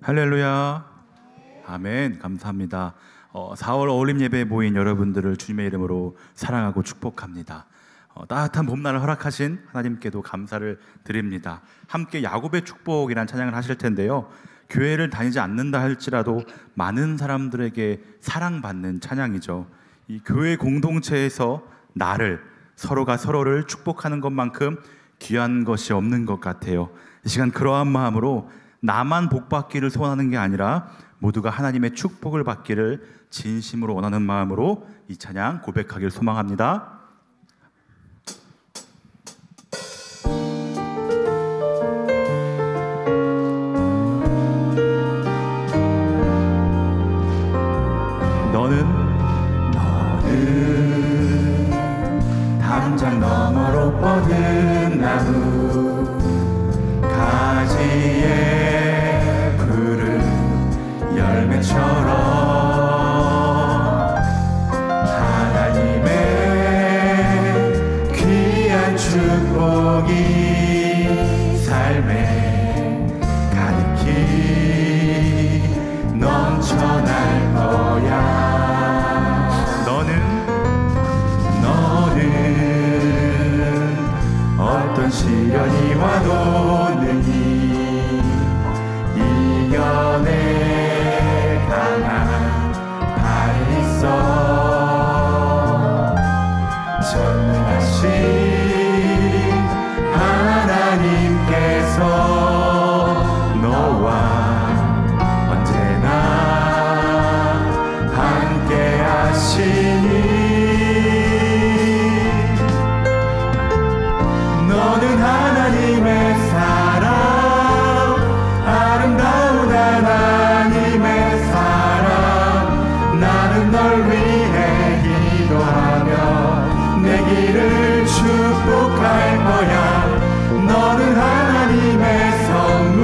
할렐루야. 아멘. 감사합니다. 4월 어울림 예배에 모인 여러분들을 주님의 이름으로 사랑하고 축복합니다. 따뜻한 봄날을 허락하신 하나님께도 감사를 드립니다. 함께 야곱의 축복이라는 찬양을 하실 텐데요, 교회를 다니지 않는다 할지라도 많은 사람들에게 사랑받는 찬양이죠. 이 교회 공동체에서 서로가 서로를 축복하는 것만큼 귀한 것이 없는 것 같아요. 이 시간 그러한 마음으로 나만 복받기를 소원하는 게 아니라 모두가 하나님의 축복을 받기를 진심으로 원하는 마음으로 이 찬양 고백하길 소망합니다. 너는 담장 너머로 뻗은 나무 가지에 푸른 열매처럼 하나님의 귀한 축복이 삶에 가득히 넘쳐날 거야. 너는 어떤 시련이 와도 능히 이겨낼 강한 발이 있어. 전능하신 하나님께서 너와 언제나 함께 하시니 너는 하나님의 사랑, 아름다운 하나님의 사랑. 나는 널 위해 기도하며 내 길을 축복할 거야. 너는 하나님의 선물,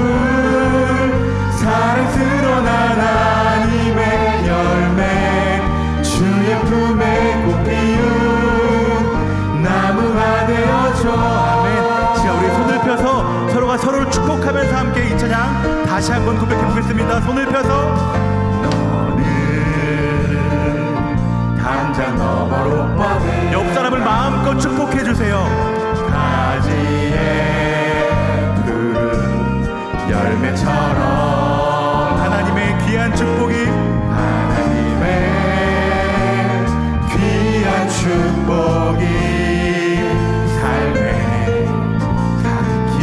사랑스러운 하나님의 열매, 주의 품에 꽃 피운 나무가 되어줘. 아멘. 자, 우리 손을 펴서 서로가 서로를 축복하면서 함께 이 찬양 다시 한번 고백해 보겠습니다. 손을 펴서 너는 담장 너머로 뻗은 옆 사람을 마음껏 축복해 주세요. 가지에 푸른 열매처럼 하나님의 귀한 축복이, 하나님의 귀한 축복이 삶에 가득히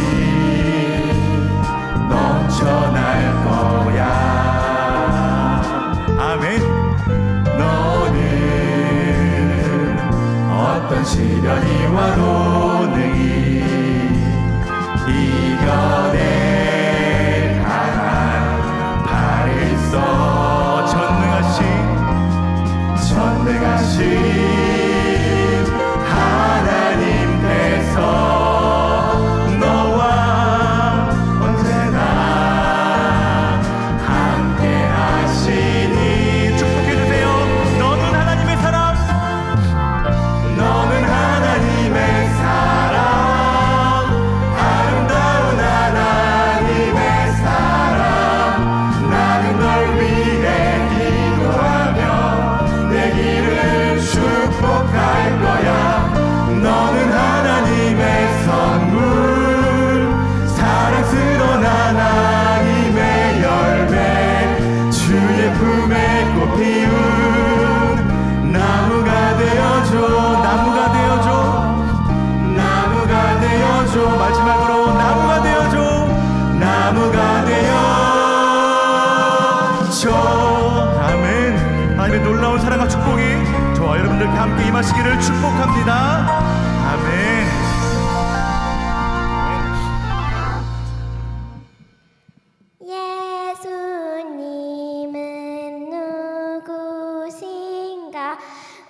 넘쳐날 거야. 아멘. 너는 어떤 시련이 와도 능히 이겨낼 강한 발이 있어. 전능하신 하나님께서 너와 언제나 함께 하시니 축복해 주세요. 너는 하나님의 사랑, 너는 하나님의 사랑, 아름다운 하나님의 사랑. 나는 널 위해 기도하며 내 길을 축복할 거야. 너는 하나님의 선물, 사랑스러운 하나님의 열매, 주의 품에 꽃 피운 나무가 되어줘. 나무가 되어줘. 나무가 되어줘. 마지막으로 나무가 되어줘. 나무가 되어줘. 아멘. 하나님의 놀라운 사랑과 축복이 저와 여러분들께 함께 임하시기를 축복합니다. 아멘. 예수님은 누구신가?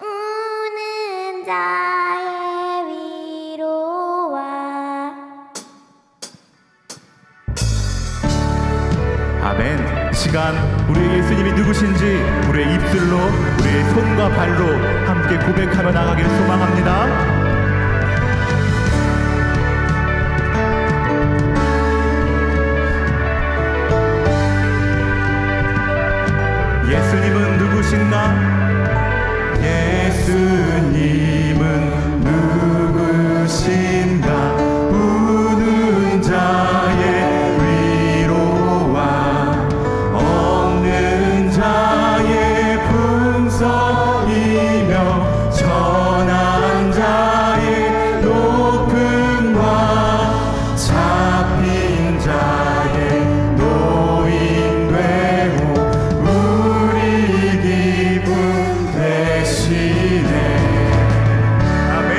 우는 자의 위로와. 아멘. 시간 우리의 예수님이 누구신지 우리의 입술로, 우리의 손과 발로 함께 고백하며 나가기를 소망합니다. 누구신가? 예수님은 누구신가? 우는 자의 위로와 없는 자의 풍성이며 전한 자의 높음과 잡힌 자의 노인 되고 우리 기쁨 되시네. 아멘.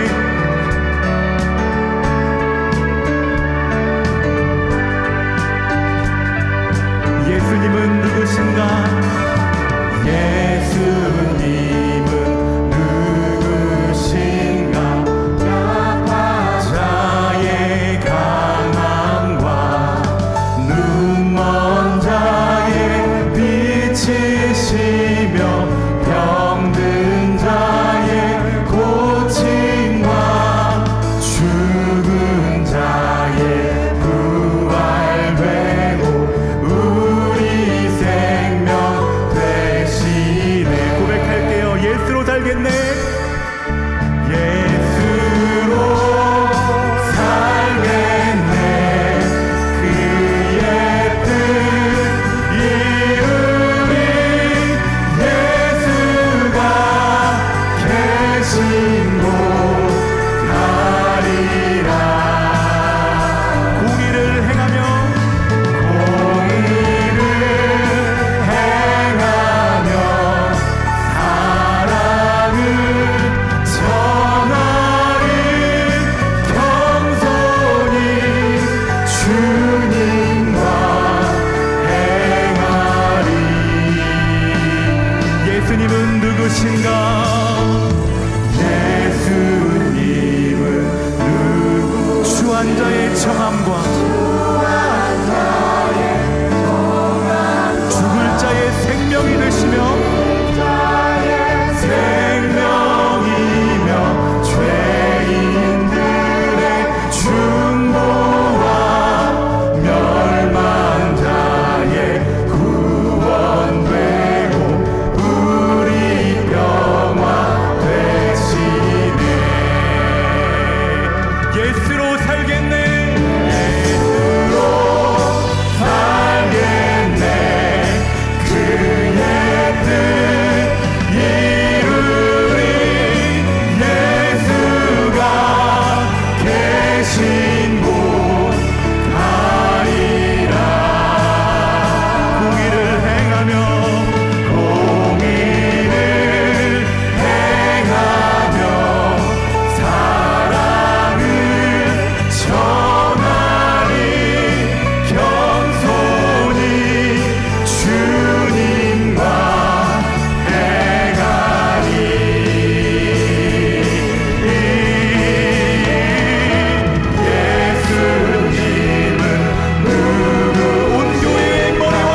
예수님은 누구신가? 예수님은 누구신가? 자의 강함과 눈먼 자의 빛이시며 병든 자의 고침과 죽은 자의 부활되고 우리 생명 되시네. 고백할게요. 예수로 살겠네. 예수로 살겠네. 그의 뜻 이루리. 예수가 계신 곳 가리라. 공의를 행하며 사랑을 전하리. 겸손히 주님과 행하리. 예수님은 누구신가? 예수님은 주한 자의 청함과 죽을 자의 생명이 되시며 생명이며 죄인들의 중보와 멸망자의 구원되고 우리 평화 되시네. 예수로 살겠네. 예수로 살겠네. 그의 뜻 이루리. 예수가 계신 곳 가리라. 공의를 행하며 사랑을 전하리. 겸손히 주님과 행하리. 예수님은 누구? 온 교회의 머리와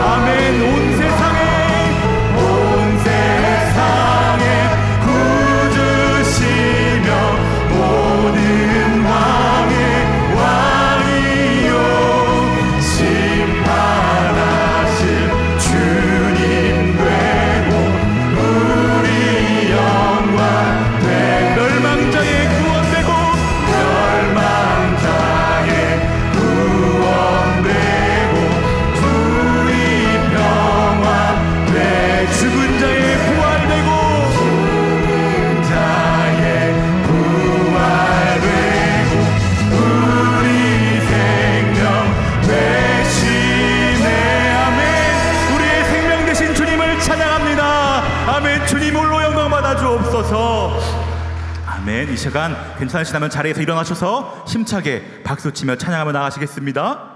아멘. 온 세상에 구주시며 모든 왕의 왕이요 심판하실 주님 되고 우리 영광 되. 멸망자의 구원되고 우리 평화 되. 죽은 자의 부활되고 우리 생명 되시네. 아멘. 우리의 생명 되신 주님을 찬양합니다. 아멘. 주님 홀로 영광 받아 주옵소서. 아멘. 이 시간 괜찮으시다면 자리에서 일어나셔서 힘차게 박수치며 찬양하며 나가시겠습니다.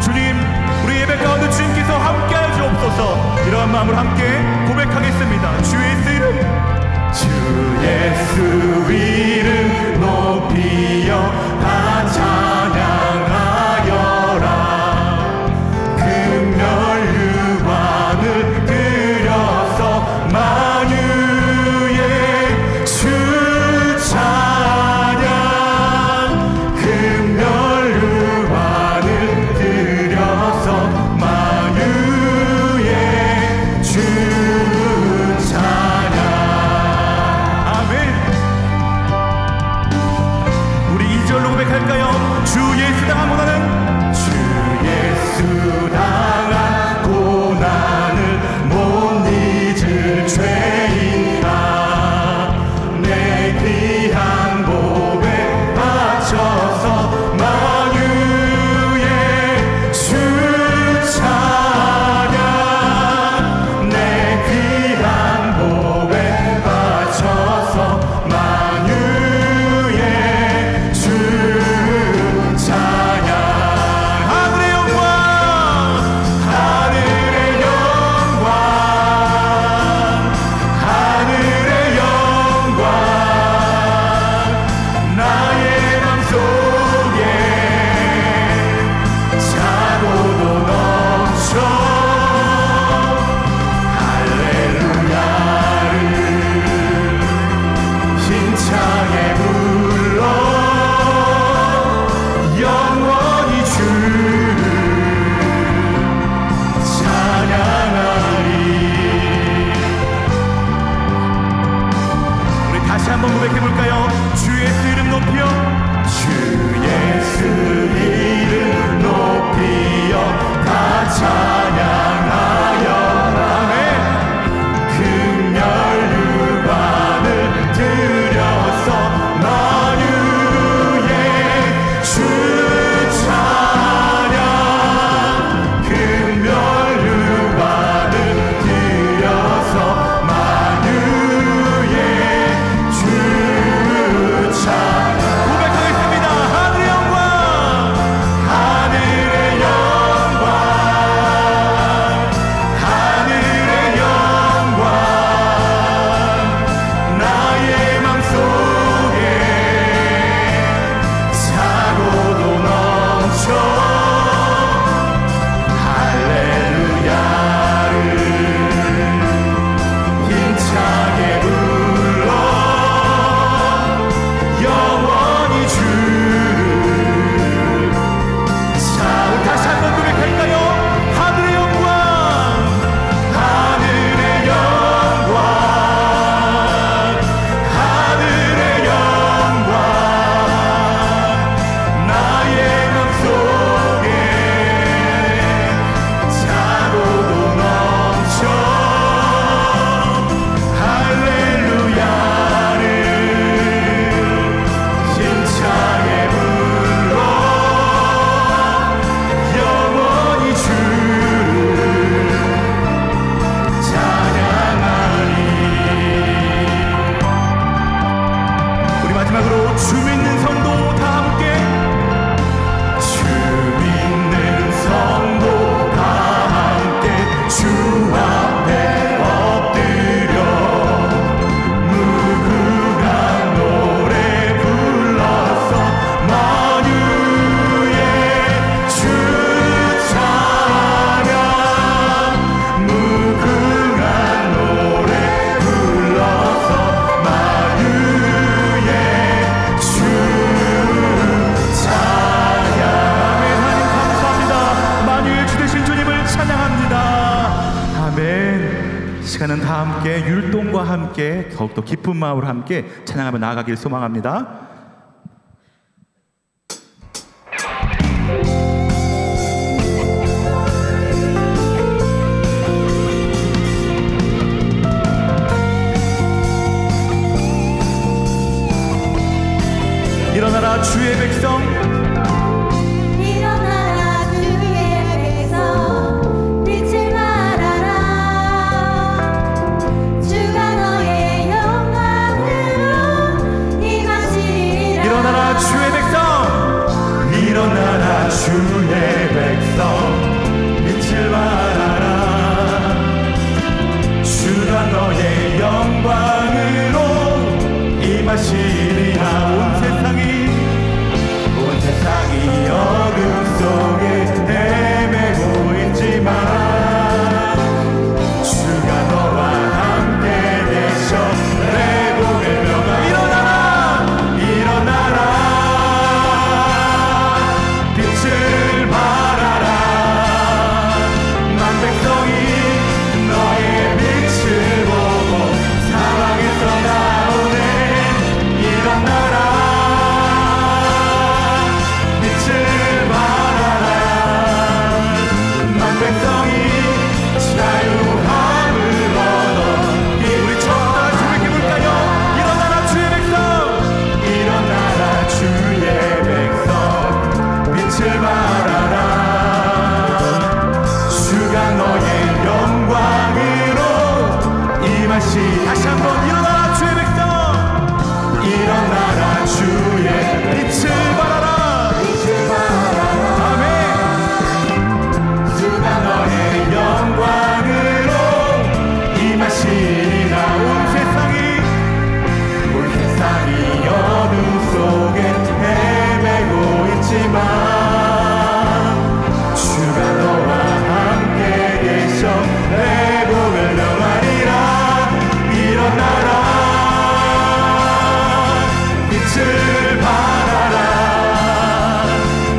주님, 우리 예배 가운데 주님께서 함께하여 주옵소서. 이러한 마음으로 함께 고백하겠습니다. 주 예수 이름, 주 예수 이름 높이여 다 찬양하여라. 금멸 유관을 들여서 시간은 다 함께 율동과 함께 더욱더 기쁜 마음으로 함께 찬양하며 나아가길 소망합니다. 일어나라 주의 백성, 일어나라 주의 백성, 빛을 발하라. 주가 너의 영광으로 임하시리라. 일어나라 주의 백성, 일어나라 주의 백성, 빛을 발하라. 주가 너의 영광으로 임하시리라. 온 세상이 어둠 속에 헤매고 있지만 주가 너와 함께 계셔 내 복을 명하. 일어나라 일어나라 빛을 발하라. 만 백성이 너의 빛을 보고 사방에서 나오네. 일어나라 다시 한번 일어나라 주의 백성, 일어나라 주의 빛을 발하라. 아멘. 주가 너의 영광으로 임하시리라. 온 세상이 어둠 속에 헤매고 있지만 주가 너와 함께 계셔 내 복을 명하리라. 일어나라 빛을 발하라.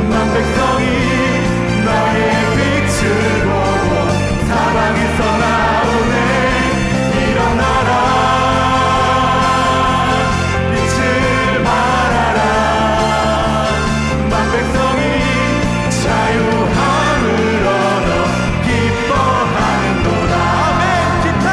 만 백성이 너의 빛을 보고 사방에서 나오네. 일어나라 빛을 발하라. 만 백성이 자유함을 얻어 기뻐하는도다. 아멘. 기타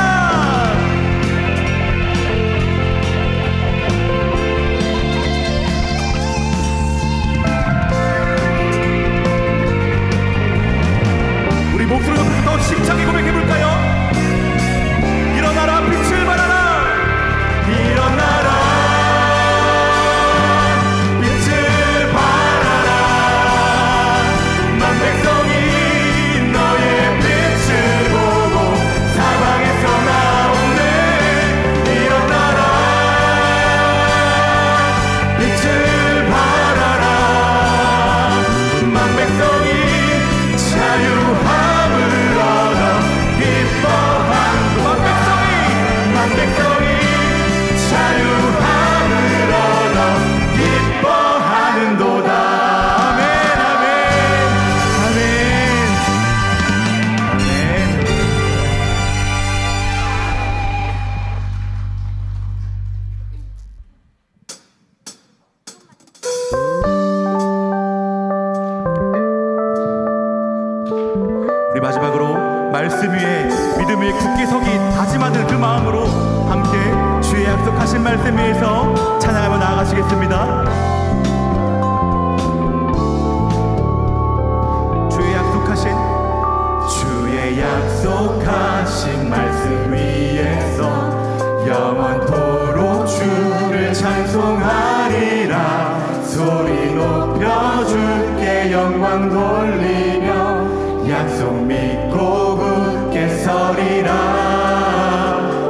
목소리 높여서 더 심차게 고백해볼까요? 일어나라 빛을 발하라. 일어나라 빛을 발하라. 만 백성이 너의 빛을 보고 사방에서 나오네. 일어나라 빛을 발하라. 만 백성이 자유함 우리 마지막으로 말씀 위에 믿음 위에 굳게 서기 다짐하는 그 마음으로 함께 주의 약속하신 말씀 위에서 찬양하며 나아가시겠습니다. 주의 약속하신 말씀 위에서 영원토록 주를 찬송하리라. 소리 높여줄게 영광 돌리며 약속 믿고 굳게 서리라.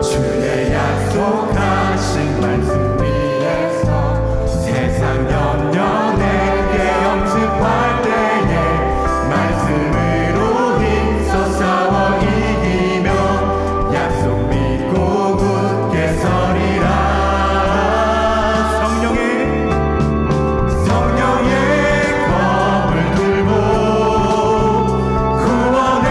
주의 약속하신 말씀 위에서 세상 염려 내게 염습할 때에 말씀으로 힘써 싸워 이기며 약속 믿고 굳게 서리라. 성령의 검을 들고 구원의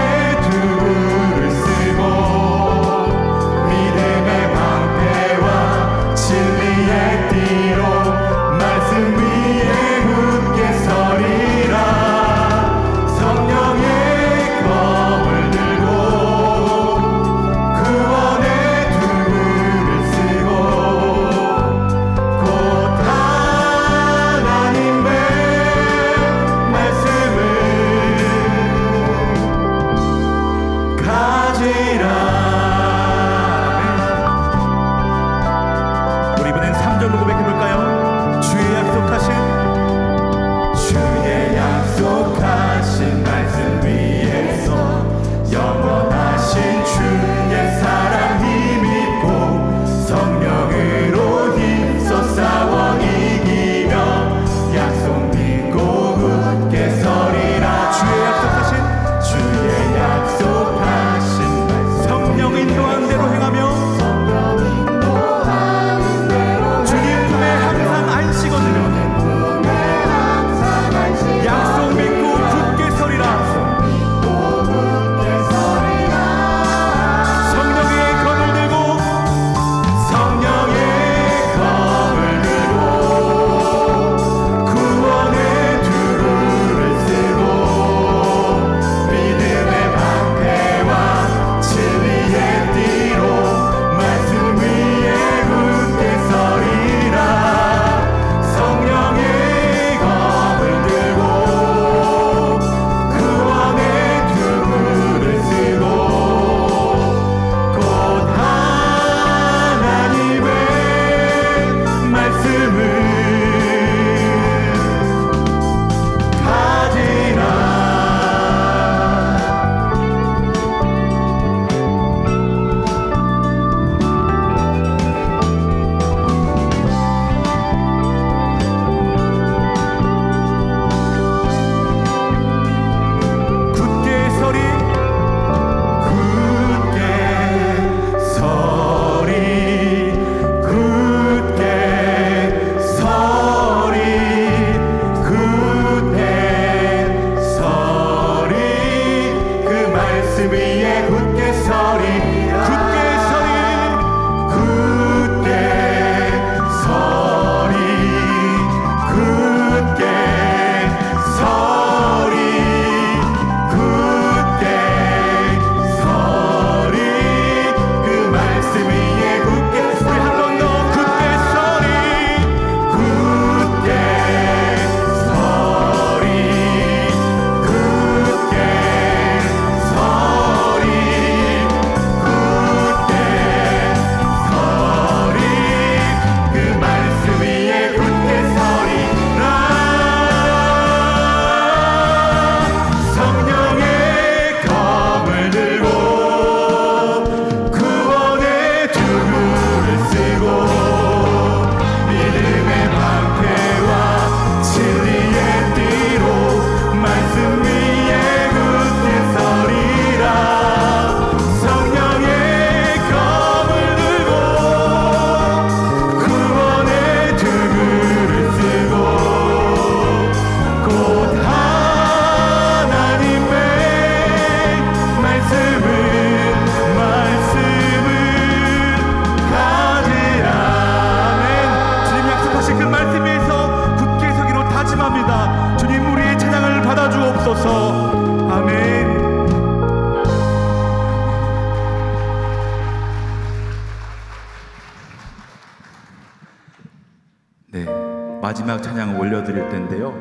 마지막 찬양을 올려드릴 텐데요,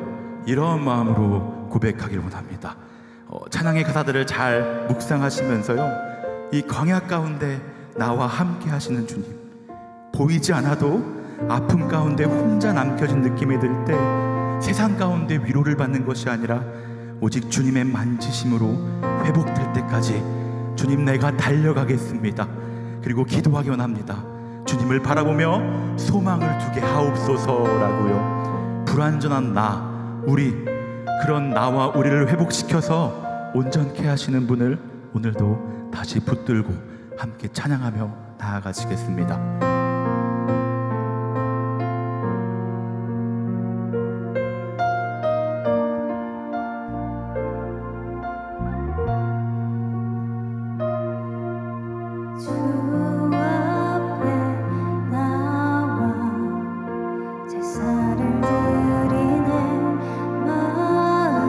이런 마음으로 고백하길 원합니다. 찬양의 가사들을 잘 묵상하시면서요, 이 광야 가운데 나와 함께 하시는 주님, 보이지 않아도 아픔 가운데 혼자 남겨진 느낌이 들 때 세상 가운데 위로를 받는 것이 아니라 오직 주님의 만지심으로 회복될 때까지 주님, 내가 달려가겠습니다. 그리고 기도하기 원합니다. 주님을 바라보며 소망을 두게 하옵소서라고요. 불완전한 나, 우리, 그런 나와 우리를 회복시켜서 온전케 하시는 분을 오늘도 다시 붙들고 함께 찬양하며 나아가시겠습니다. 주 앞에 나와 제사를 드리네. 마음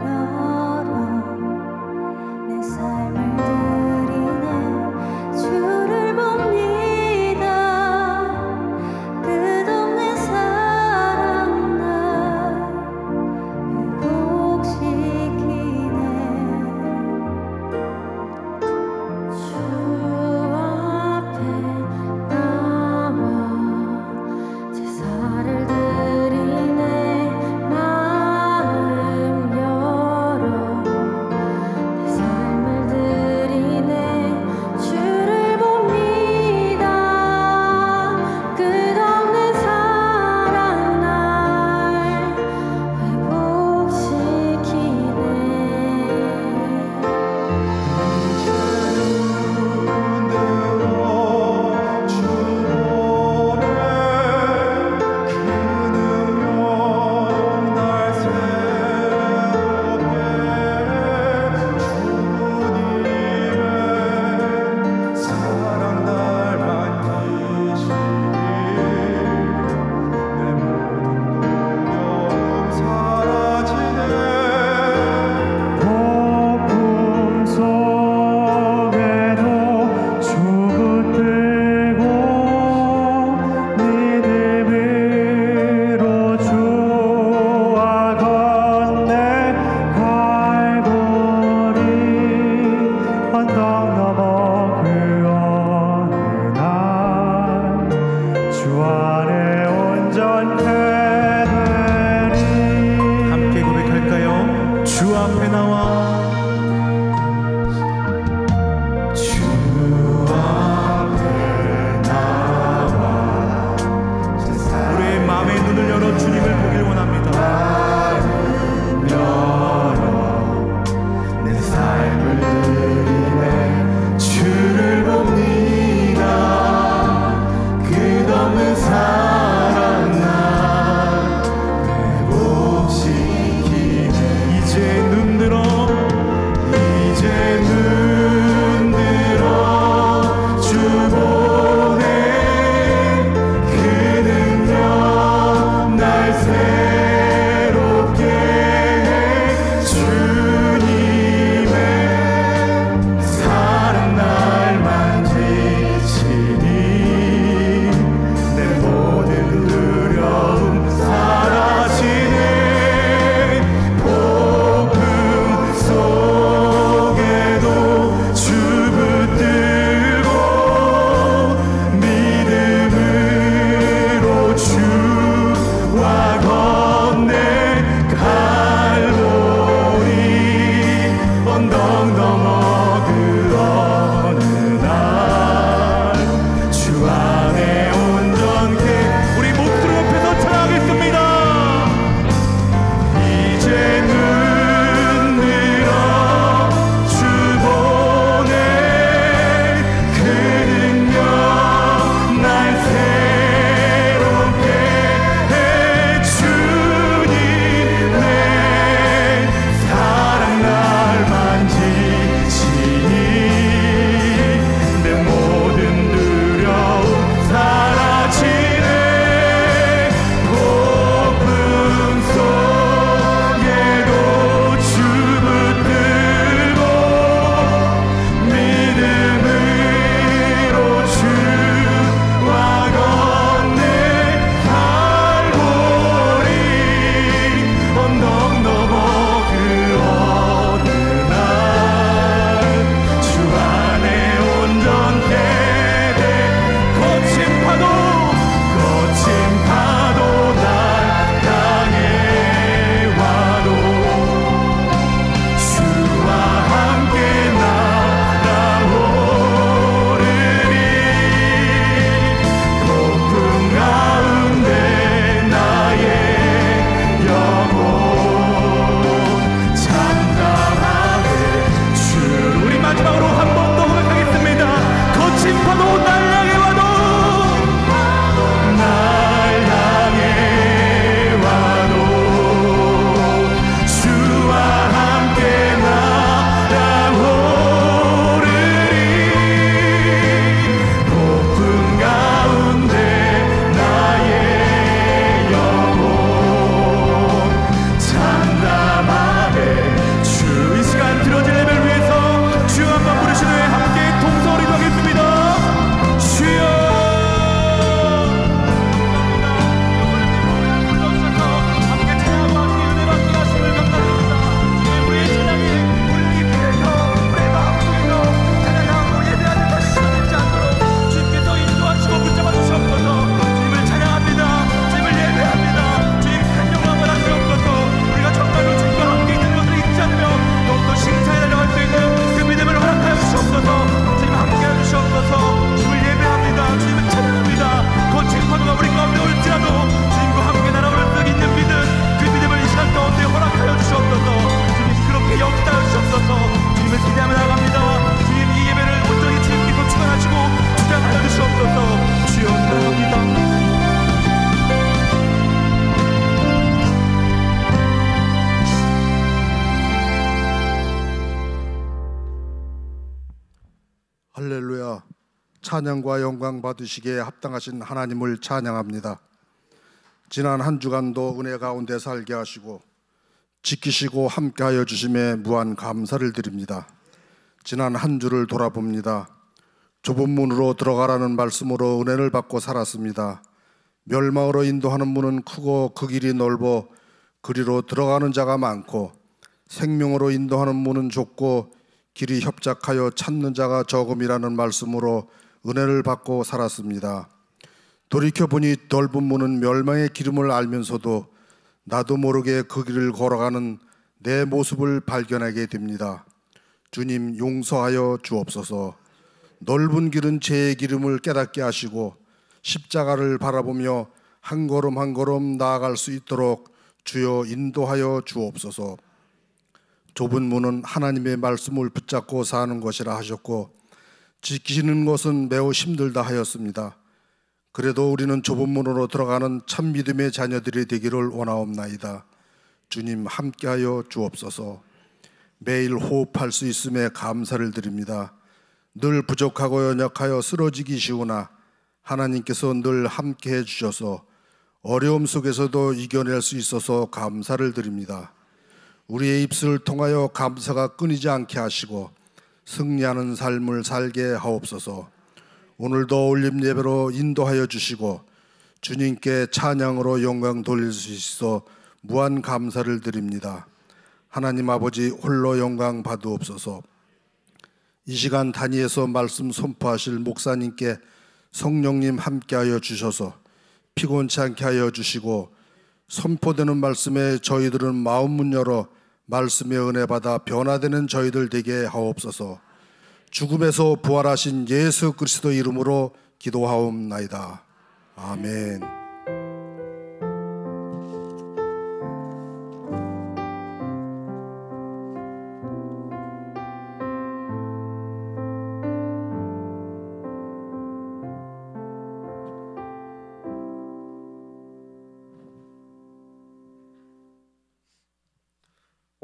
열어 내 삶을 드리네. 주를 봅니다. 할렐루야. 찬양과 영광 받으시기에 합당하신 하나님을 찬양합니다. 지난 한 주간도 은혜 가운데 살게 하시고 지키시고 함께하여 주심에 무한 감사를 드립니다. 지난 한 주를 돌아봅니다. 좁은 문으로 들어가라는 말씀으로 은혜를 받고 살았습니다. 멸망으로 인도하는 문은 크고 그 길이 넓어 그리로 들어가는 자가 많고, 생명으로 인도하는 문은 좁고 길이 협착하여 찾는 자가 적음이라는 말씀으로 은혜를 받고 살았습니다. 돌이켜보니 넓은 문은 멸망의 기름을 알면서도 나도 모르게 그 길을 걸어가는 내 모습을 발견하게 됩니다. 주님, 용서하여 주옵소서. 넓은 길은 제 기름을 깨닫게 하시고 십자가를 바라보며 한 걸음 한 걸음 나아갈 수 있도록 주여 인도하여 주옵소서. 좁은 문은 하나님의 말씀을 붙잡고 사는 것이라 하셨고 지키시는 것은 매우 힘들다 하였습니다. 그래도 우리는 좁은 문으로 들어가는 참 믿음의 자녀들이 되기를 원하옵나이다. 주님, 함께하여 주옵소서. 매일 호흡할 수 있음에 감사를 드립니다. 늘 부족하고 연약하여 쓰러지기 쉬우나 하나님께서 늘 함께해 주셔서 어려움 속에서도 이겨낼 수 있어서 감사를 드립니다. 우리의 입술을 통하여 감사가 끊이지 않게 하시고 승리하는 삶을 살게 하옵소서. 오늘도 올림 예배로 인도하여 주시고 주님께 찬양으로 영광 돌릴 수 있어 무한 감사를 드립니다. 하나님 아버지, 홀로 영광 받으옵소서. 이 시간 단위에서 말씀 선포하실 목사님께 성령님 함께하여 주셔서 피곤치 않게 하여 주시고, 선포되는 말씀에 저희들은 마음 문 열어 말씀의 은혜 받아 변화되는 저희들 되게 하옵소서. 죽음에서 부활하신 예수 그리스도 이름으로 기도하옵나이다. 아멘.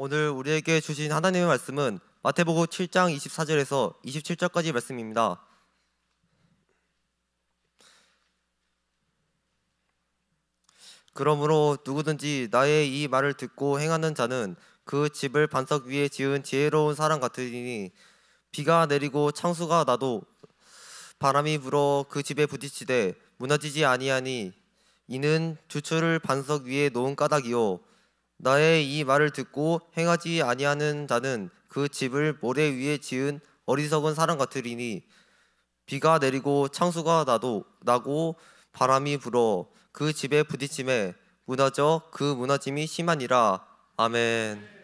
오늘 우리에게 주신 하나님의 말씀은 마태복음 7장 24절에서 27절까지 말씀입니다. 그러므로 누구든지 나의 이 말을 듣고 행하는 자는 그 집을 반석 위에 지은 지혜로운 사람 같으니, 비가 내리고 창수가 나도 바람이 불어 그 집에 부딪히되 무너지지 아니하니, 이는 주초를 반석 위에 놓은 까닭이요 나의 이 말을 듣고 행하지 아니하는 자는 그 집을 모래 위에 지은 어리석은 사람 같으리니, 비가 내리고 창수가 나고 바람이 불어 그 집에 부딪힘에 무너져 그 무너짐이 심하니라. 아멘.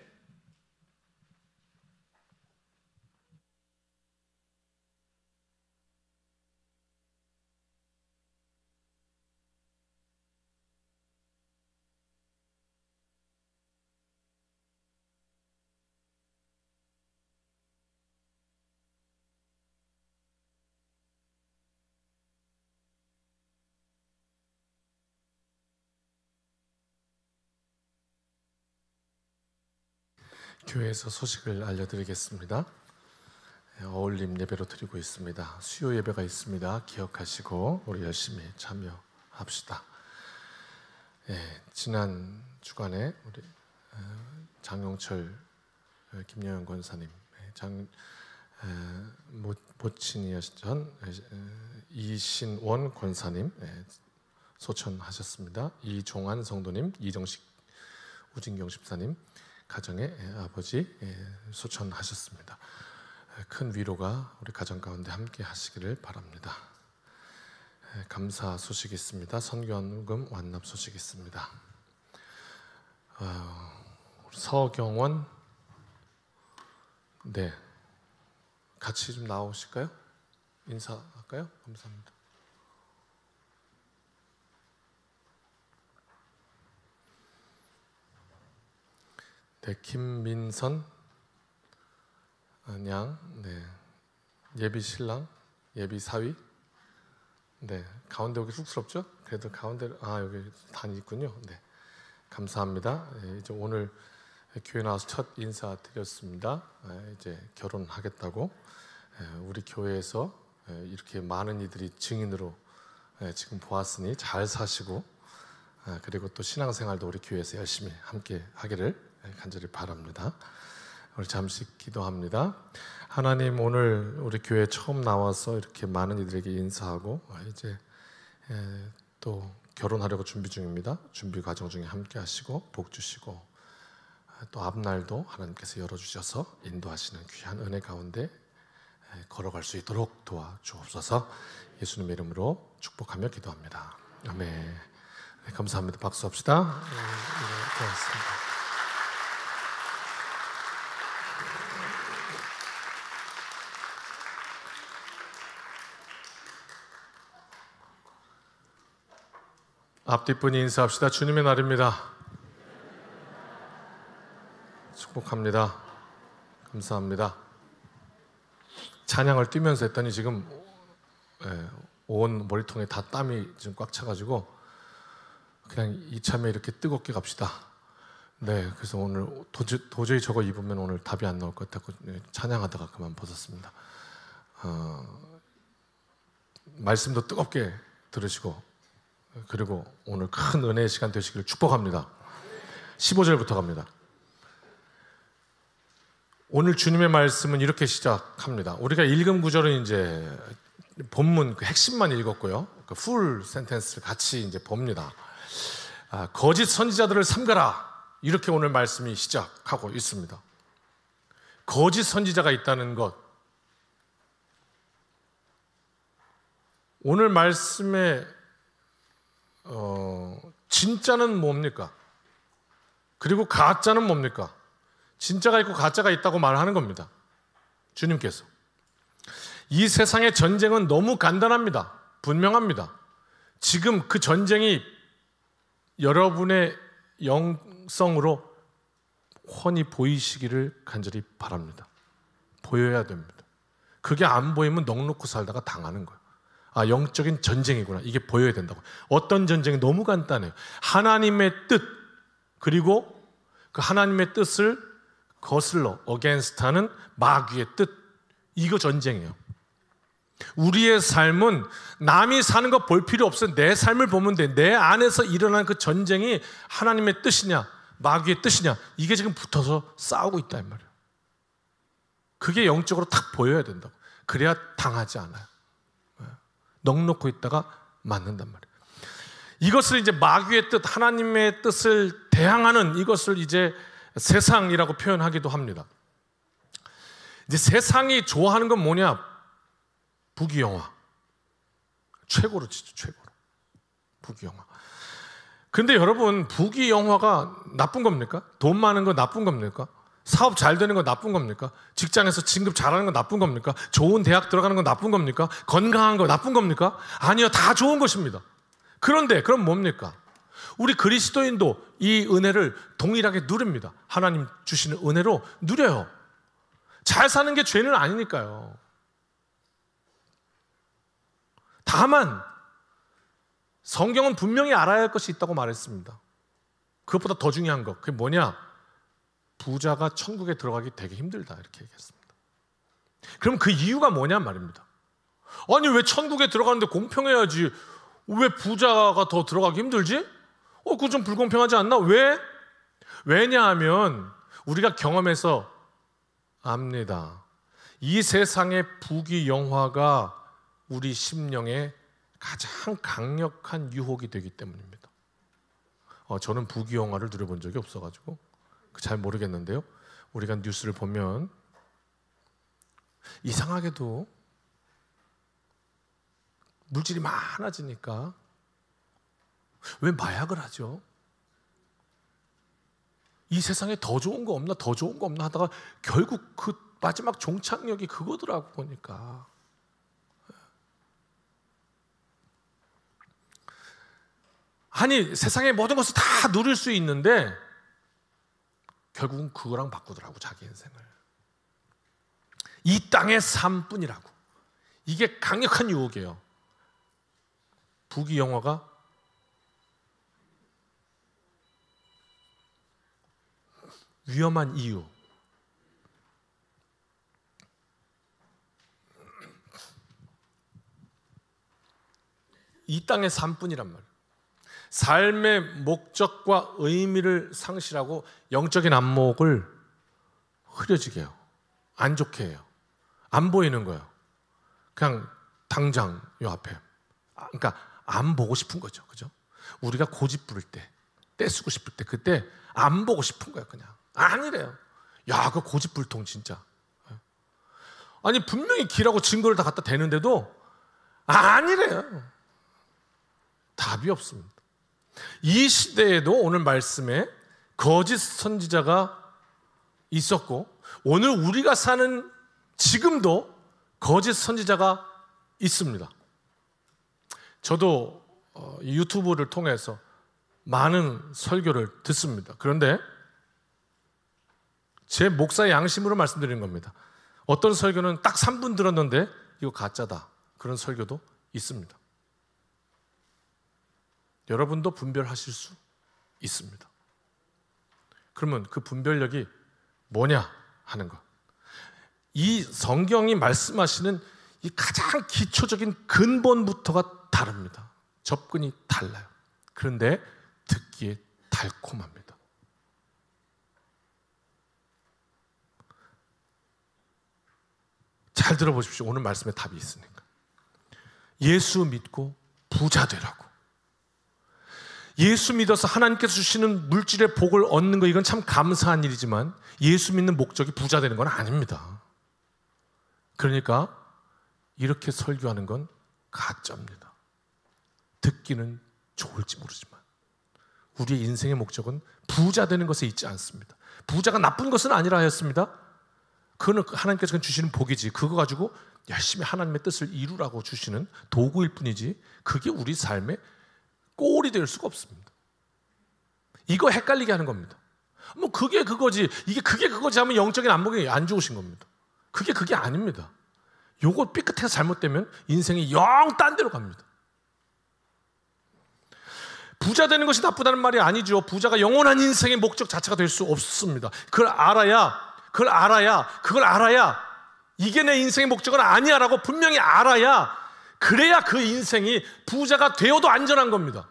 교회에서 소식을 알려드리겠습니다. 어울림 예배로 드리고 있습니다. 수요 예배가 있습니다. 기억하시고 우리 열심히 참여합시다. 지난 주간에 우리 장용철 김영현 권사님, 모친이었던 이신원 권사님 소천하셨습니다. 이종환 성도님, 이정식 우진경 집사님 가정의 아버지 소천하셨습니다. 큰 위로가 우리 가정 가운데 함께 하시기를 바랍니다. 감사 소식이 있습니다. 선교헌금 완납 소식이 있습니다. 서경원, 네, 같이 좀 나오실까요? 인사할까요? 감사합니다. 네, 김민선 양, 네, 예비 신랑, 예비 사위, 네, 가운데 오기 쑥스럽죠? 그래도 가운데 여기 단이 있군요. 네, 감사합니다. 이제 오늘 교회 나와서 첫 인사 드렸습니다. 이제 결혼하겠다고 우리 교회에서 이렇게 많은 이들이 증인으로 지금 보았으니 잘 사시고 그리고 또 신앙생활도 우리 교회에서 열심히 함께 하기를 간절히 바랍니다. 우리 잠시 기도합니다. 하나님, 오늘 우리 교회 처음 나와서 이렇게 많은 이들에게 인사하고 이제 또 결혼하려고 준비 중입니다. 준비 과정 중에 함께 하시고 복 주시고 또 앞날도 하나님께서 열어주셔서 인도하시는 귀한 은혜 가운데 걸어갈 수 있도록 도와주옵소서. 예수님의 이름으로 축복하며 기도합니다. 아멘. 네, 감사합니다. 박수합시다. 고맙습니다. 앞뒷분이 인사합시다. 주님의 날입니다. 축복합니다. 감사합니다. 찬양을 뛰면서 했더니 지금 온 머리통에 다 땀이 지금 꽉 차가지고 그냥 이참에 이렇게 뜨겁게 갑시다. 네, 그래서 오늘 도저히 저거 입으면 오늘 답이 안 나올 것 같아서 찬양하다가 그만 벗었습니다. 말씀도 뜨겁게 들으시고 그리고 오늘 큰 은혜의 시간 되시기를 축복합니다. 15절부터 갑니다. 오늘 주님의 말씀은 이렇게 시작합니다. 우리가 읽은 구절은 이제 본문 그 핵심만 읽었고요. 그 풀 센텐스를 같이 이제 봅니다. 거짓 선지자들을 삼가라. 이렇게 오늘 말씀이 시작하고 있습니다. 거짓 선지자가 있다는 것. 오늘 말씀에 진짜는 뭡니까? 그리고 가짜는 뭡니까? 진짜가 있고 가짜가 있다고 말하는 겁니다. 주님께서. 이 세상의 전쟁은 너무 간단합니다. 분명합니다. 지금 그 전쟁이 여러분의 영성으로 훤히 보이시기를 간절히 바랍니다. 보여야 됩니다. 그게 안 보이면 넋놓고 살다가 당하는 거예요. 아, 영적인 전쟁이구나. 이게 보여야 된다고. 어떤 전쟁이 너무 간단해요. 하나님의 뜻, 그리고 그 하나님의 뜻을 거슬러 어게인스트하는 마귀의 뜻. 이거 전쟁이에요. 우리의 삶은 남이 사는 거 볼 필요 없어요. 내 삶을 보면 돼. 내 안에서 일어나는 그 전쟁이 하나님의 뜻이냐 마귀의 뜻이냐, 이게 지금 붙어서 싸우고 있다 이 말이에요. 그게 영적으로 탁 보여야 된다고. 그래야 당하지 않아요. 넋놓고 있다가 맞는단 말이에요. 이것을 이제 마귀의 뜻, 하나님의 뜻을 대항하는 이것을 이제 세상이라고 표현하기도 합니다. 이제 세상이 좋아하는 건 뭐냐? 부귀영화. 최고로 치죠, 최고로. 부귀영화. 근데 여러분, 부귀영화가 나쁜 겁니까? 돈 많은 거 나쁜 겁니까? 사업 잘 되는 거 나쁜 겁니까? 직장에서 진급 잘하는 거 나쁜 겁니까? 좋은 대학 들어가는 거 나쁜 겁니까? 건강한 거 나쁜 겁니까? 아니요, 다 좋은 것입니다. 그런데 그럼 뭡니까? 우리 그리스도인도 이 은혜를 동일하게 누립니다. 하나님 주시는 은혜로 누려요. 잘 사는 게 죄는 아니니까요. 다만 성경은 분명히 알아야 할 것이 있다고 말했습니다. 그것보다 더 중요한 것, 그게 뭐냐? 부자가 천국에 들어가기 되게 힘들다, 이렇게 얘기했습니다. 그럼 그 이유가 뭐냐 말입니다. 아니, 왜 천국에 들어가는데 공평해야지, 왜 부자가 더 들어가기 힘들지? 그거 좀 불공평하지 않나? 왜? 왜냐하면 우리가 경험해서 압니다. 이 세상의 부귀영화가 우리 심령에 가장 강력한 유혹이 되기 때문입니다. 저는 부귀영화를 누려본 적이 없어가지고 잘 모르겠는데요. 우리가 뉴스를 보면 이상하게도 물질이 많아지니까 왜 마약을 하죠? 이 세상에 더 좋은 거 없나, 더 좋은 거 없나 하다가 결국 그 마지막 종착역이 그거더라고 보니까. 아니, 세상의 모든 것을 다 누릴 수 있는데 결국은 그거랑 바꾸더라고, 자기 인생을. 이 땅의 삶뿐이라고. 이게 강력한 유혹이에요. 부귀영화가 위험한 이유. 이 땅의 삶뿐이란 말이에요. 삶의 목적과 의미를 상실하고 영적인 안목을 흐려지게 해요. 안 좋게 해요. 안 보이는 거예요. 그냥 당장 요 앞에. 그러니까 안 보고 싶은 거죠. 그죠? 우리가 고집 부릴 때, 떼쓰고 싶을 때 그때 안 보고 싶은 거예요. 그냥. 아니래요. 야, 그 고집불통 진짜. 아니 분명히 기라고 증거를 다 갖다 대는데도 아니래요. 답이 없습니다. 이 시대에도 오늘 말씀에 거짓 선지자가 있었고 오늘 우리가 사는 지금도 거짓 선지자가 있습니다. 저도 유튜브를 통해서 많은 설교를 듣습니다. 그런데 제 목사의 양심으로 말씀드리는 겁니다. 어떤 설교는 딱 3분 들었는데 이거 가짜다. 그런 설교도 있습니다. 여러분도 분별하실 수 있습니다. 그러면 그 분별력이 뭐냐 하는 것. 이 성경이 말씀하시는 이 가장 기초적인 근본부터가 다릅니다. 접근이 달라요. 그런데 듣기에 달콤합니다. 잘 들어보십시오. 오늘 말씀에 답이 있으니까. 예수 믿고 부자 되라고. 예수 믿어서 하나님께서 주시는 물질의 복을 얻는 거 이건 참 감사한 일이지만 예수 믿는 목적이 부자 되는 건 아닙니다. 그러니까 이렇게 설교하는 건 가짜입니다. 듣기는 좋을지 모르지만 우리의 인생의 목적은 부자 되는 것에 있지 않습니다. 부자가 나쁜 것은 아니라 하였습니다. 그거는 하나님께서 주시는 복이지 그거 가지고 열심히 하나님의 뜻을 이루라고 주시는 도구일 뿐이지 그게 우리 삶의 꼴이 될 수가 없습니다. 이거 헷갈리게 하는 겁니다. 뭐 그게 그거지 이게 그게 그거지 하면 영적인 안목이 안 좋으신 겁니다. 그게 아닙니다. 요거 삐끗해서 잘못되면 인생이 영 딴 데로 갑니다. 부자 되는 것이 나쁘다는 말이 아니죠. 부자가 영원한 인생의 목적 자체가 될 수 없습니다. 그걸 알아야 이게 내 인생의 목적은 아니야라고 분명히 알아야 그래야 그 인생이 부자가 되어도 안전한 겁니다.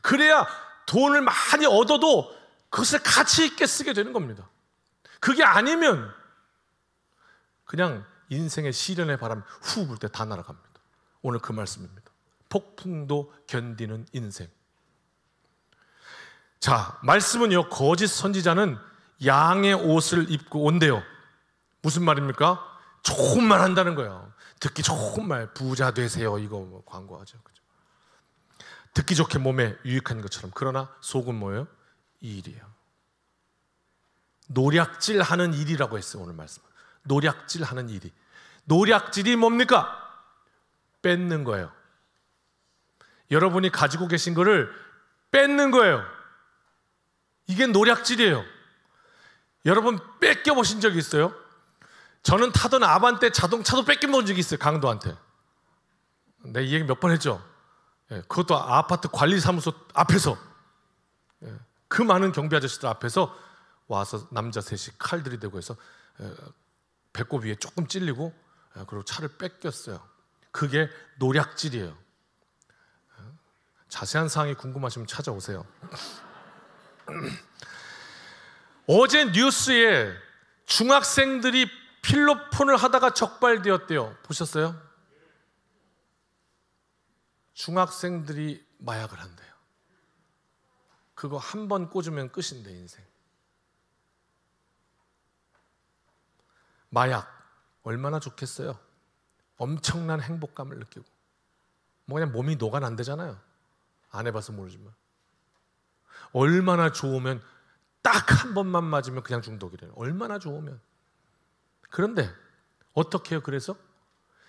그래야 돈을 많이 얻어도 그것을 가치 있게 쓰게 되는 겁니다. 그게 아니면 그냥 인생의 시련의 바람 후 불 때 다 날아갑니다. 오늘 그 말씀입니다. 폭풍도 견디는 인생. 자, 말씀은요, 거짓 선지자는 양의 옷을 입고 온대요. 무슨 말입니까? 좋은 말 한다는 거예요. 듣기 좋은 말, 부자 되세요. 이거 뭐 광고하죠. 그죠? 듣기 좋게 몸에 유익한 것처럼. 그러나 속은 뭐예요? 일이에요. 노략질하는 일이라고 했어요. 오늘 말씀. 노략질하는 일이. 노략질이 뭡니까? 뺏는 거예요. 여러분이 가지고 계신 거를 뺏는 거예요. 이게 노략질이에요. 여러분 뺏겨보신 적이 있어요? 저는 타던 아반떼 자동차도 뺏겨본 적이 있어요. 강도한테. 내가 이 얘기 몇 번 했죠. 그것도 아파트 관리사무소 앞에서. 그 많은 경비 아저씨들 앞에서 와서 남자 셋이 칼들이 대고 해서 배꼽 위에 조금 찔리고 그리고 차를 뺏겼어요. 그게 노략질이에요. 자세한 사항이 궁금하시면 찾아오세요. 어제 뉴스에 중학생들이 필로폰을 하다가 적발되었대요. 보셨어요? 중학생들이 마약을 한대요. 그거 한 번 꽂으면 끝인데 인생. 마약 얼마나 좋겠어요? 엄청난 행복감을 느끼고 뭐 그냥 몸이 녹아난대잖아요. 안 해봐서 모르지만 얼마나 좋으면 딱 한 번만 맞으면 그냥 중독이래요. 얼마나 좋으면. 그런데 어떻게 해요? 그래서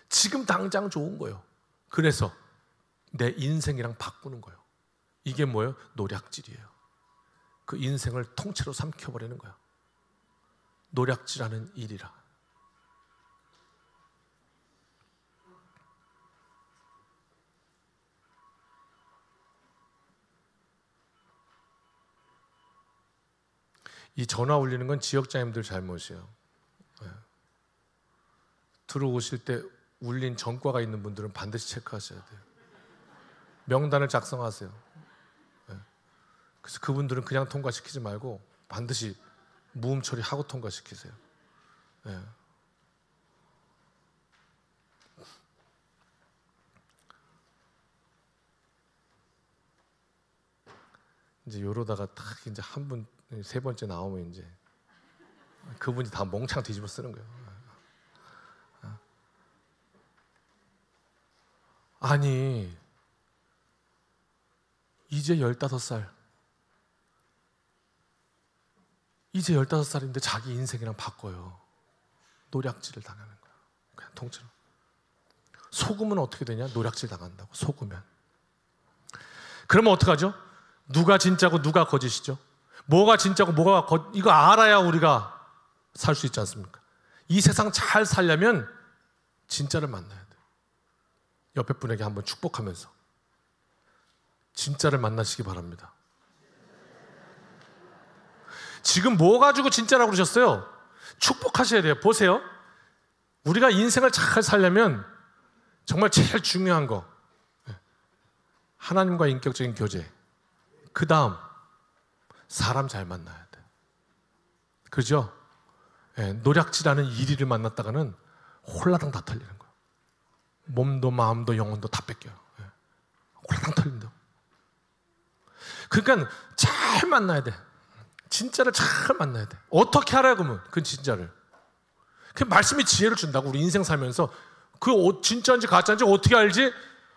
지금 당장 좋은 거예요. 그래서 내 인생이랑 바꾸는 거예요. 이게 뭐예요? 노략질이에요. 그 인생을 통째로 삼켜버리는 거예요. 노략질하는 일이라. 이 전화 울리는 건 지역장님들 잘못이에요. 들어오실 때 울린 전과가 있는 분들은 반드시 체크하셔야 돼요. 명단을 작성하세요. 예. 그래서 그분들은 그냥 통과시키지 말고 반드시 무음 처리하고 통과시키세요. 예. 이제 요러다가 딱 이제 한 분 세 번째 나오면 이제 그분이 다 몽창 뒤집어 쓰는 거예요. 아니 이제 15살 이제 15살인데 자기 인생이랑 바꿔요. 노략질을 당하는 거야. 그냥 통째로. 속으면 어떻게 되냐? 노략질 당한다고. 속으면. 그러면 어떡하죠? 누가 진짜고 누가 거짓이죠? 뭐가 진짜고 뭐가 이거 알아야 우리가 살 수 있지 않습니까? 이 세상 잘 살려면 진짜를 만나야 돼요. 옆에 분에게 한번 축복하면서 진짜를 만나시기 바랍니다. 지금 뭐 가지고 진짜라고 그러셨어요? 축복하셔야 돼요. 보세요. 우리가 인생을 잘 살려면 정말 제일 중요한 거 하나님과 인격적인 교제, 그 다음 사람 잘 만나야 돼. 그죠? 예, 노략질하는 이리를 만났다가는 홀라당 다 털리는 거예요. 몸도 마음도 영혼도 다 뺏겨요. 예, 홀라당 털린다고. 그러니까 잘 만나야 돼. 진짜를 잘 만나야 돼. 어떻게 알아요 그러면? 그 진짜를. 그 말씀이 지혜를 준다고. 우리 인생 살면서 그 진짜인지 가짜인지 어떻게 알지?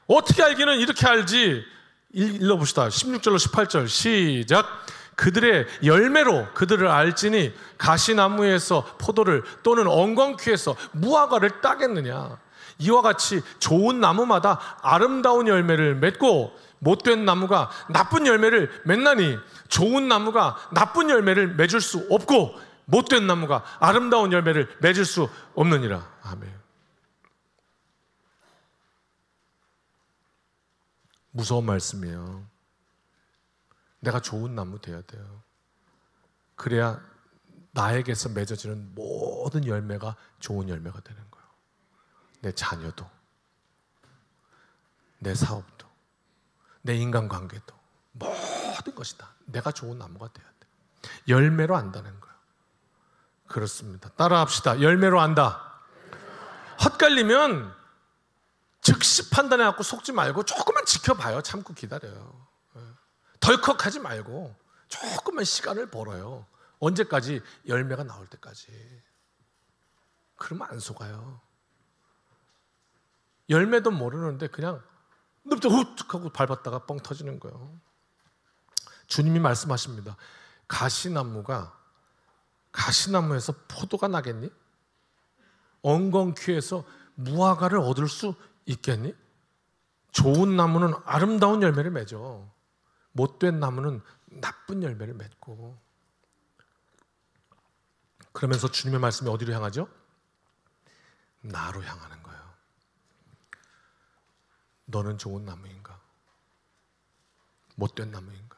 어떻게 알기는 이렇게 알지. 읽어봅시다. 16절로 18절 시작. 그들의 열매로 그들을 알지니 가시나무에서 포도를 또는 엉겅퀴에서 무화과를 따겠느냐. 이와 같이 좋은 나무마다 아름다운 열매를 맺고 못된 나무가 나쁜 열매를 맺나니 좋은 나무가 나쁜 열매를 맺을 수 없고 못된 나무가 아름다운 열매를 맺을 수 없느니라. 아멘. 무서운 말씀이에요. 내가 좋은 나무 돼야 돼요. 그래야 나에게서 맺어지는 모든 열매가 좋은 열매가 되는 거예요. 내 자녀도, 내 사업도, 내 인간관계도, 모든 것이 다 내가 좋은 나무가 돼야 돼. 열매로 안다는 거예요. 그렇습니다. 따라합시다. 열매로 안다. 헛갈리면 즉시 판단해갖고 속지 말고 조금만 지켜봐요. 참고 기다려요. 덜컥하지 말고 조금만 시간을 벌어요. 언제까지? 열매가 나올 때까지. 그러면 안 속아요. 열매도 모르는데 그냥 늪도 훅 하고 밟았다가 뻥 터지는 거예요. 주님이 말씀하십니다. 가시나무에서 포도가 나겠니? 엉겅퀴에서 무화과를 얻을 수 있겠니? 좋은 나무는 아름다운 열매를 맺어. 못된 나무는 나쁜 열매를 맺고. 그러면서 주님의 말씀이 어디로 향하죠? 나로 향하는 거예요. 너는 좋은 나무인가? 못된 나무인가?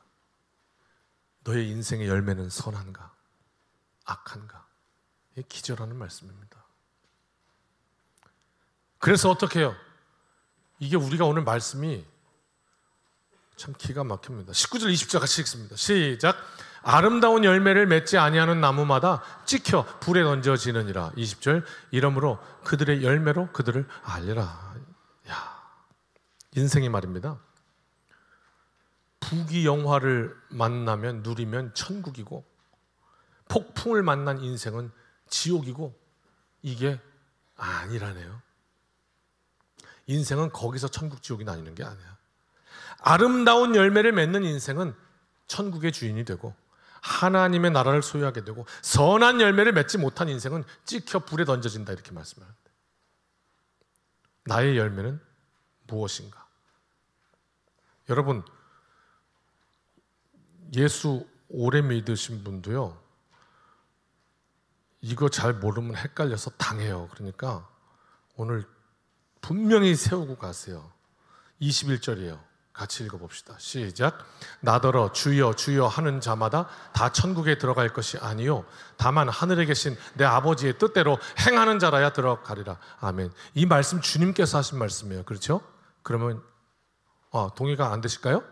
너의 인생의 열매는 선한가? 악한가? 이게 기절하는 말씀입니다. 그래서 어떻게 해요? 이게 우리가 오늘 말씀이 참 기가 막힙니다. 19절 20절 같이 읽습니다. 시작. 아름다운 열매를 맺지 아니하는 나무마다 찍혀 불에 던져지느니라. 20절. 이러므로 그들의 열매로 그들을 알리라. 야, 인생이 말입니다. 부귀영화를 만나면 누리면 천국이고 폭풍을 만난 인생은 지옥이고 이게 아니라네요. 인생은 거기서 천국 지옥이 나뉘는 게 아니야. 아름다운 열매를 맺는 인생은 천국의 주인이 되고 하나님의 나라를 소유하게 되고 선한 열매를 맺지 못한 인생은 찍혀 불에 던져진다 이렇게 말씀합니다. 나의 열매는 무엇인가? 여러분 예수 오래 믿으신 분도요 이거 잘 모르면 헷갈려서 당해요. 그러니까 오늘 분명히 세우고 가세요. 21절이에요. 같이 읽어봅시다. 시작. 나더러 주여 주여 하는 자마다 다 천국에 들어갈 것이 아니요 다만 하늘에 계신 내 아버지의 뜻대로 행하는 자라야 들어가리라. 아멘. 이 말씀 주님께서 하신 말씀이에요. 그렇죠? 그러면 동의가 안 되실까요?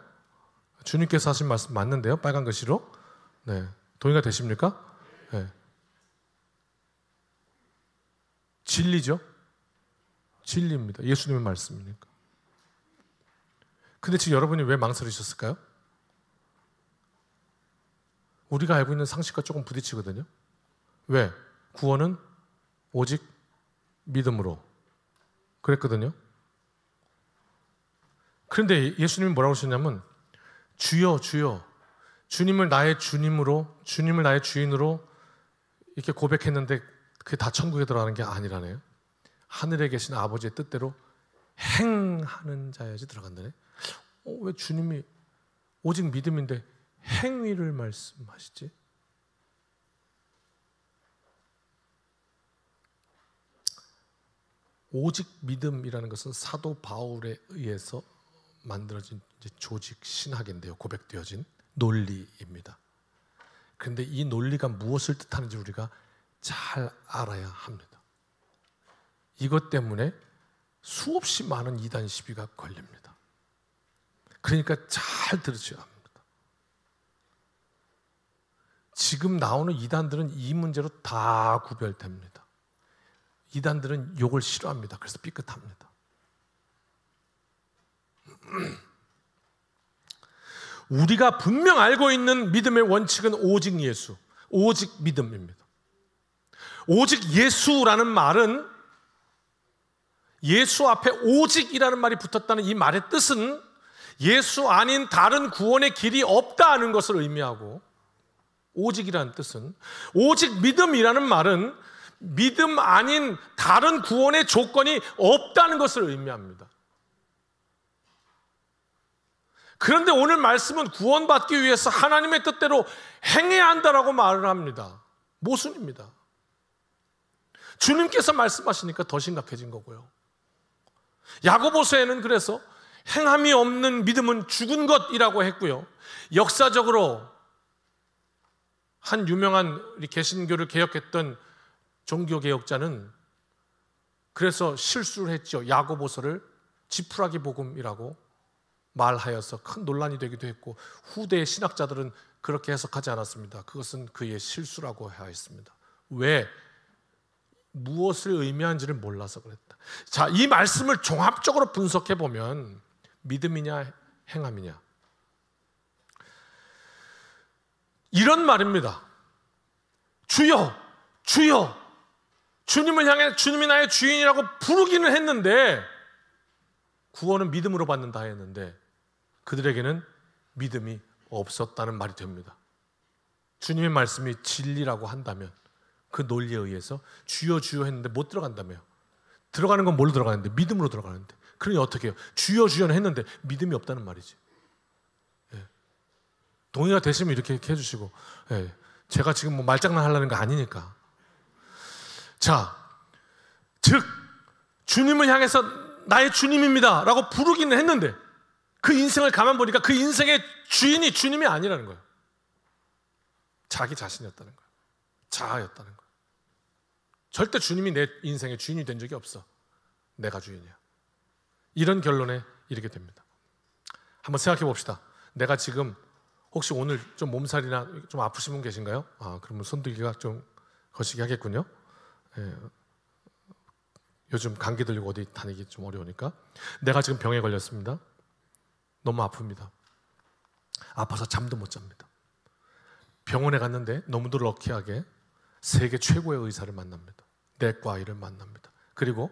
주님께서 하신 말씀 맞는데요, 빨간 글씨로. 네, 동의가 되십니까? 네. 진리죠. 진리입니다. 예수님의 말씀이니까. 근데 지금 여러분이 왜 망설이셨을까요? 우리가 알고 있는 상식과 조금 부딪히거든요. 왜? 구원은 오직 믿음으로 그랬거든요. 그런데 예수님이 뭐라고 하셨냐면 주여 주여 주님을 나의 주님으로, 주님을 나의 주인으로 이렇게 고백했는데 그게 다 천국에 들어가는 게 아니라네요. 하늘에 계신 아버지의 뜻대로 행하는 자야지 들어간다네. 왜 주님이 오직 믿음인데 행위를 말씀하시지? 오직 믿음이라는 것은 사도 바울에 의해서 만들어진 조직 신학인데요, 고백되어진 논리입니다. 그런데 이 논리가 무엇을 뜻하는지 우리가 잘 알아야 합니다. 이것 때문에 수없이 많은 이단 시비가 걸립니다. 그러니까 잘 들으셔야 합니다. 지금 나오는 이단들은 이 문제로 다 구별됩니다. 이단들은 욕을 싫어합니다. 그래서 삐끗합니다. 우리가 분명 알고 있는 믿음의 원칙은 오직 예수, 오직 믿음입니다. 오직 예수라는 말은 예수 앞에 오직이라는 말이 붙었다는 이 말의 뜻은 예수 아닌 다른 구원의 길이 없다는 것을 의미하고, 오직이라는 뜻은 오직 믿음이라는 말은 믿음 아닌 다른 구원의 조건이 없다는 것을 의미합니다. 그런데 오늘 말씀은 구원받기 위해서 하나님의 뜻대로 행해야 한다라고 말을 합니다. 모순입니다. 주님께서 말씀하시니까 더 심각해진 거고요. 야고보서에는 그래서 행함이 없는 믿음은 죽은 것이라고 했고요. 역사적으로 한 유명한 우리 개신교를 개혁했던 종교개혁자는 그래서 실수를 했죠. 야고보서를 지푸라기 복음이라고 말하여서 큰 논란이 되기도 했고, 후대의 신학자들은 그렇게 해석하지 않았습니다. 그것은 그의 실수라고 하였습니다. 왜? 무엇을 의미하는지를 몰라서 그랬다. 자, 이 말씀을 종합적으로 분석해 보면 믿음이냐 행함이냐, 이런 말입니다. 주여 주여 주님을 향해 주님이 나의 주인이라고 부르기는 했는데, 구원은 믿음으로 받는다 했는데 그들에게는 믿음이 없었다는 말이 됩니다. 주님의 말씀이 진리라고 한다면 그 논리에 의해서 주여 주여 했는데 못 들어간다며요. 들어가는 건 뭘로 들어가는데? 믿음으로 들어가는데. 그러니 어떻게 해요? 주여 주여는 했는데 믿음이 없다는 말이지. 예. 동의가 되시면 이렇게 해주시고, 예. 제가 지금 뭐 말장난 하려는 거 아니니까. 자, 즉 주님을 향해서 나의 주님입니다 라고 부르기는 했는데 그 인생을 가만 보니까 그 인생의 주인이 주님이 아니라는 거예요. 자기 자신이었다는 거예요. 자아였다는 거예요. 절대 주님이 내 인생의 주인이 된 적이 없어. 내가 주인이야. 이런 결론에 이르게 됩니다. 한번 생각해 봅시다. 내가 지금 혹시 오늘 좀 몸살이나 좀 아프신 분 계신가요? 그러면 손들기가 좀 거시기 하겠군요. 예. 요즘 감기 들리고 어디 다니기 좀 어려우니까. 내가 지금 병에 걸렸습니다. 너무 아픕니다. 아파서 잠도 못 잡니다. 병원에 갔는데 너무도 럭키하게 세계 최고의 의사를 만납니다. 내과의를 만납니다. 그리고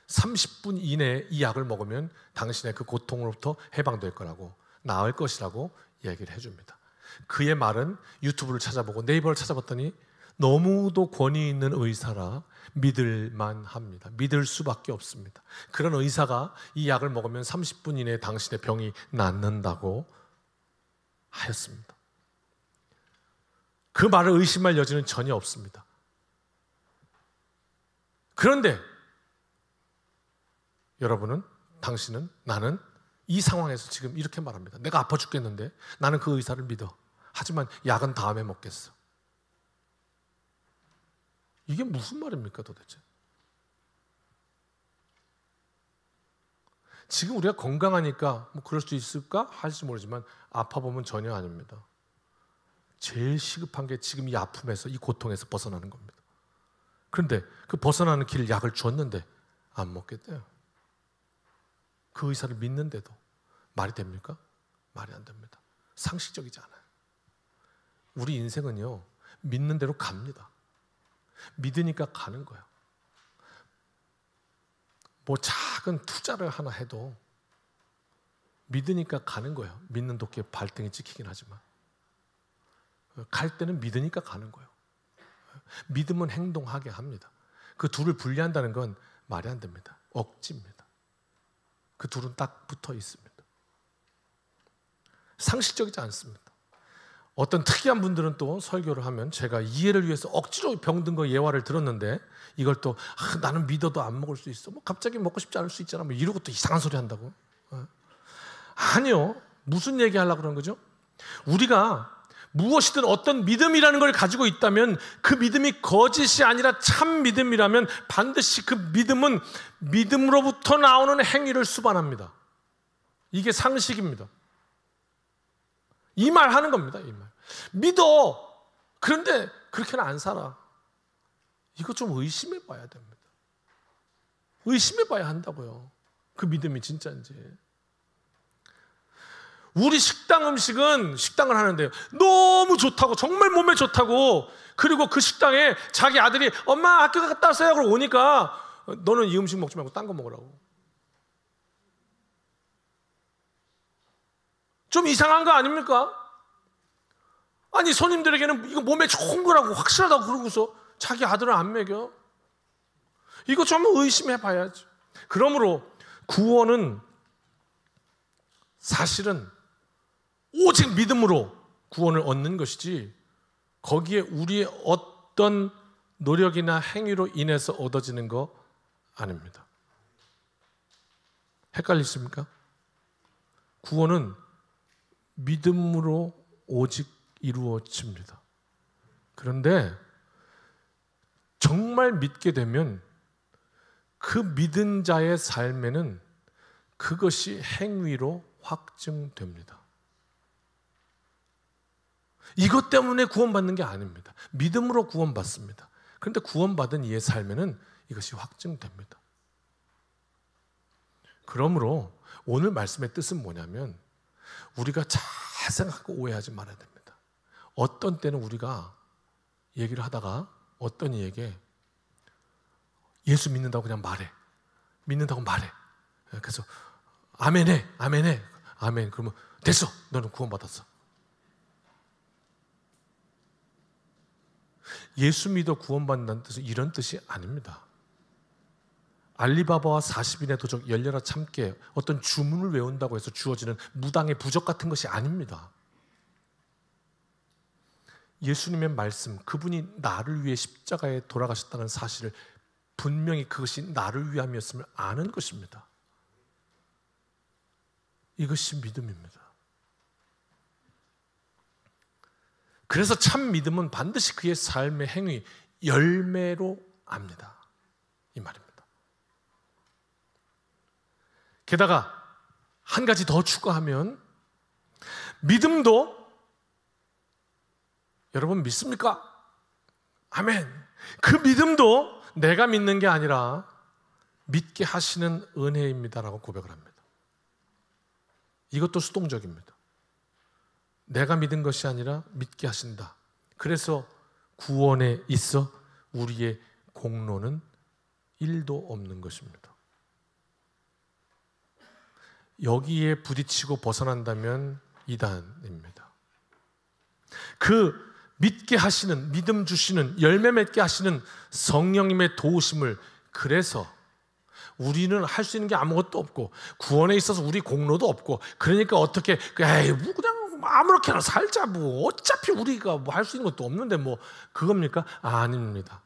30분 이내에 이 약을 먹으면 당신의 그 고통으로부터 해방될 거라고, 나을 것이라고 얘기를 해줍니다. 그의 말은 유튜브를 찾아보고 네이버를 찾아봤더니 너무도 권위 있는 의사라 믿을만 합니다. 믿을 수밖에 없습니다. 그런 의사가 이 약을 먹으면 30분 이내에 당신의 병이 낫는다고 하였습니다. 그 말을 의심할 여지는 전혀 없습니다. 그런데 여러분은, 당신은, 나는 이 상황에서 지금 이렇게 말합니다. 내가 아파 죽겠는데 나는 그 의사를 믿어. 하지만 약은 다음에 먹겠어. 이게 무슨 말입니까 도대체? 지금 우리가 건강하니까 뭐 그럴 수 있을까 할지 모르지만 아파 보면 전혀 아닙니다. 제일 시급한 게 지금 이 아픔에서, 이 고통에서 벗어나는 겁니다. 그런데 그 벗어나는 길 약을 줬는데 안 먹겠대요. 그 의사를 믿는데도 말이 됩니까? 말이 안 됩니다. 상식적이지 않아요. 우리 인생은요, 믿는 대로 갑니다. 믿으니까 가는 거예요. 뭐 작은 투자를 하나 해도 믿으니까 가는 거예요. 믿는 도끼에 발등이 찍히긴 하지만 갈 때는 믿으니까 가는 거예요. 믿음은 행동하게 합니다. 그 둘을 분리한다는 건 말이 안 됩니다. 억지입니다. 그 둘은 딱 붙어 있습니다. 상식적이지 않습니다. 어떤 특이한 분들은 또 설교를 하면 제가 이해를 위해서 억지로 병든 거 예화를 들었는데 이걸 또 나는 믿어도 안 먹을 수 있어. 뭐 갑자기 먹고 싶지 않을 수 있잖아. 뭐 이러고 또 이상한 소리 한다고. 아니요. 무슨 얘기 하려고 그러는 거죠? 우리가 무엇이든 어떤 믿음이라는 걸 가지고 있다면 그 믿음이 거짓이 아니라 참 믿음이라면 반드시 그 믿음은 믿음으로부터 나오는 행위를 수반합니다. 이게 상식입니다. 이 말 하는 겁니다. 이 말. 믿어. 그런데 그렇게는 안 살아. 이거 좀 의심해 봐야 됩니다. 의심해 봐야 한다고요. 그 믿음이 진짜인지. 우리 식당 음식은 식당을 하는데요. 너무 좋다고, 정말 몸에 좋다고. 그리고 그 식당에 자기 아들이 엄마 학교 갔다 왔어요. 그러고 오니까 너는 이 음식 먹지 말고 딴 거 먹으라고. 좀 이상한 거 아닙니까? 아니 손님들에게는 이거 몸에 좋은 거라고 확실하다고 그러고서 자기 아들을 안 먹여? 이거 좀 의심해 봐야지. 그러므로 구원은 사실은 오직 믿음으로 구원을 얻는 것이지 거기에 우리의 어떤 노력이나 행위로 인해서 얻어지는 거 아닙니다. 헷갈리십니까? 구원은 믿음으로 오직 이루어집니다. 그런데 정말 믿게 되면 그 믿은 자의 삶에는 그것이 행위로 확증됩니다. 이것 때문에 구원받는 게 아닙니다. 믿음으로 구원받습니다. 그런데 구원받은 이의 삶에는 이것이 확증됩니다. 그러므로 오늘 말씀의 뜻은 뭐냐면 우리가 잘 생각하고 오해하지 말아야 됩니다. 어떤 때는 우리가 얘기를 하다가 어떤 이에게 예수 믿는다고 그냥 말해. 믿는다고 말해. 그래서 아멘해. 아멘해. 아멘. 그러면 됐어. 너는 구원받았어. 예수 믿어 구원받는다는 뜻은 이런 뜻이 아닙니다. 알리바바와 40인의 도적 열려라 참깨 어떤 주문을 외운다고 해서 주어지는 무당의 부적 같은 것이 아닙니다. 예수님의 말씀, 그분이 나를 위해 십자가에 돌아가셨다는 사실을 분명히 그것이 나를 위함이었음을 아는 것입니다. 이것이 믿음입니다. 그래서 참 믿음은 반드시 그의 삶의 행위, 열매로 압니다. 이 말입니다. 게다가 한 가지 더 추가하면 믿음도 여러분 믿습니까? 아멘. 그 믿음도 내가 믿는 게 아니라 믿게 하시는 은혜입니다라고 고백을 합니다. 이것도 수동적입니다. 내가 믿은 것이 아니라 믿게 하신다. 그래서 구원에 있어 우리의 공로는 1도 없는 것입니다. 여기에 부딪히고 벗어난다면 이단입니다. 그 믿게 하시는, 믿음 주시는, 열매 맺게 하시는 성령님의 도우심을 그래서 우리는 할 수 있는 게 아무것도 없고 구원에 있어서 우리 공로도 없고 그러니까 어떻게 에이 뭐 그냥 아무렇게나 살자 뭐 어차피 우리가 뭐 할 수 있는 것도 없는데 뭐 그겁니까? 아닙니다.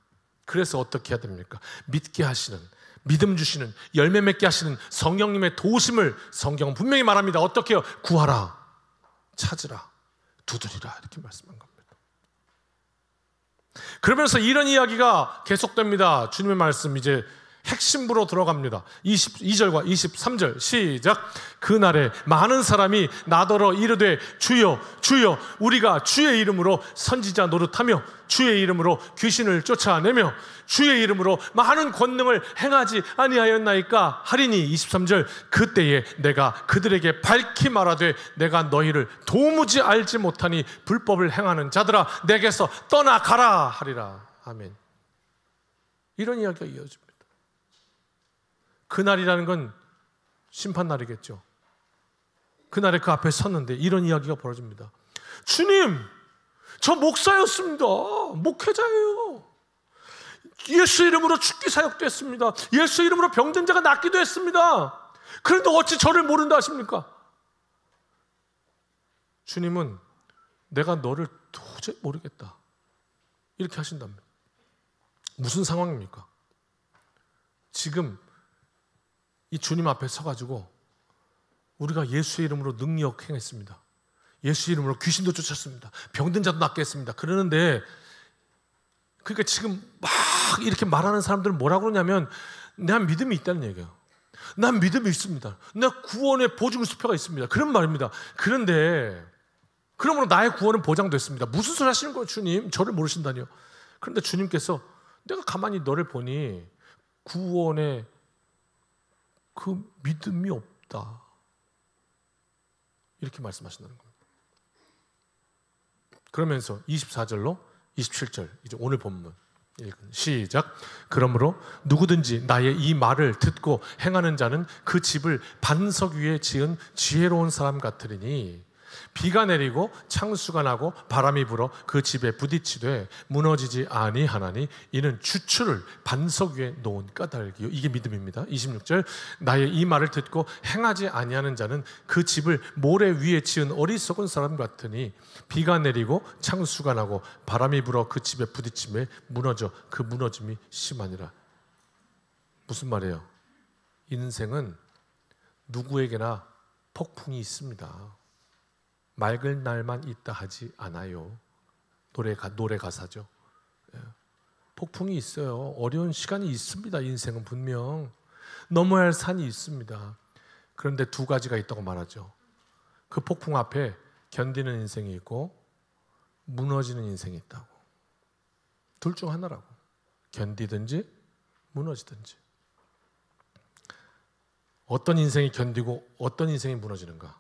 그래서 어떻게 해야 됩니까? 믿게 하시는, 믿음 주시는, 열매 맺게 하시는 성령님의 도우심을 성경은 분명히 말합니다. 어떻게 해요? 구하라, 찾으라, 두드리라 이렇게 말씀한 겁니다. 그러면서 이런 이야기가 계속됩니다. 주님의 말씀 이제 핵심부로 들어갑니다. 22절과 23절 시작. 그날에 많은 사람이 나더러 이르되 주여 주여 우리가 주의 이름으로 선지자 노릇하며 주의 이름으로 귀신을 쫓아내며 주의 이름으로 많은 권능을 행하지 아니하였나이까 하리니 23절 그때에 내가 그들에게 밝히 말하되 내가 너희를 도무지 알지 못하니 불법을 행하는 자들아 내게서 떠나가라 하리라. 아멘. 이런 이야기가 이어집니다. 그날이라는 건 심판날이겠죠. 그날에 그 앞에 섰는데 이런 이야기가 벌어집니다. 주님, 저 목사였습니다. 목회자예요. 예수 이름으로 죽기 사역됐습니다. 예수 이름으로 병든 자가 낫기도 했습니다. 그런데 어찌 저를 모른다 하십니까? 주님은 내가 너를 도저히 모르겠다 이렇게 하신답니다. 무슨 상황입니까? 지금 이 주님 앞에 서가지고 우리가 예수의 이름으로 능력 행했습니다. 예수 이름으로 귀신도 쫓았습니다. 병든 자도 낫게 했습니다. 그러는데 그러니까 지금 막 이렇게 말하는 사람들은 뭐라고 그러냐면 난 믿음이 있다는 얘기예요. 난 믿음이 있습니다. 나 구원의 보증 수표가 있습니다. 그런 말입니다. 그런데 그러므로 나의 구원은 보장됐습니다. 무슨 소리 하시는 거예요, 주님? 저를 모르신다니요. 그런데 주님께서 내가 가만히 너를 보니 구원의 그 믿음이 없다 이렇게 말씀하신다는 겁니다. 그러면서 24절로 27절 이제 오늘 본문 읽은 시작. 그러므로 누구든지 나의 이 말을 듣고 행하는 자는 그 집을 반석 위에 지은 지혜로운 사람 같으리니 비가 내리고 창수가 나고 바람이 불어 그 집에 부딪히되 무너지지 아니하나니 이는 주추를 반석 위에 놓은 까닭이요. 이게 믿음입니다. 26절 나의 이 말을 듣고 행하지 아니하는 자는 그 집을 모래 위에 지은 어리석은 사람 같으니 비가 내리고 창수가 나고 바람이 불어 그 집에 부딪힘에 무너져 그 무너짐이 심하니라. 무슨 말이에요? 인생은 누구에게나 폭풍이 있습니다. 맑은 날만 있다 하지 않아요. 노래 가사죠. 폭풍이 있어요. 어려운 시간이 있습니다. 인생은 분명 넘어야 할 산이 있습니다. 그런데 두 가지가 있다고 말하죠. 그 폭풍 앞에 견디는 인생이 있고 무너지는 인생이 있다고. 둘 중 하나라고. 견디든지 무너지든지. 어떤 인생이 견디고 어떤 인생이 무너지는가?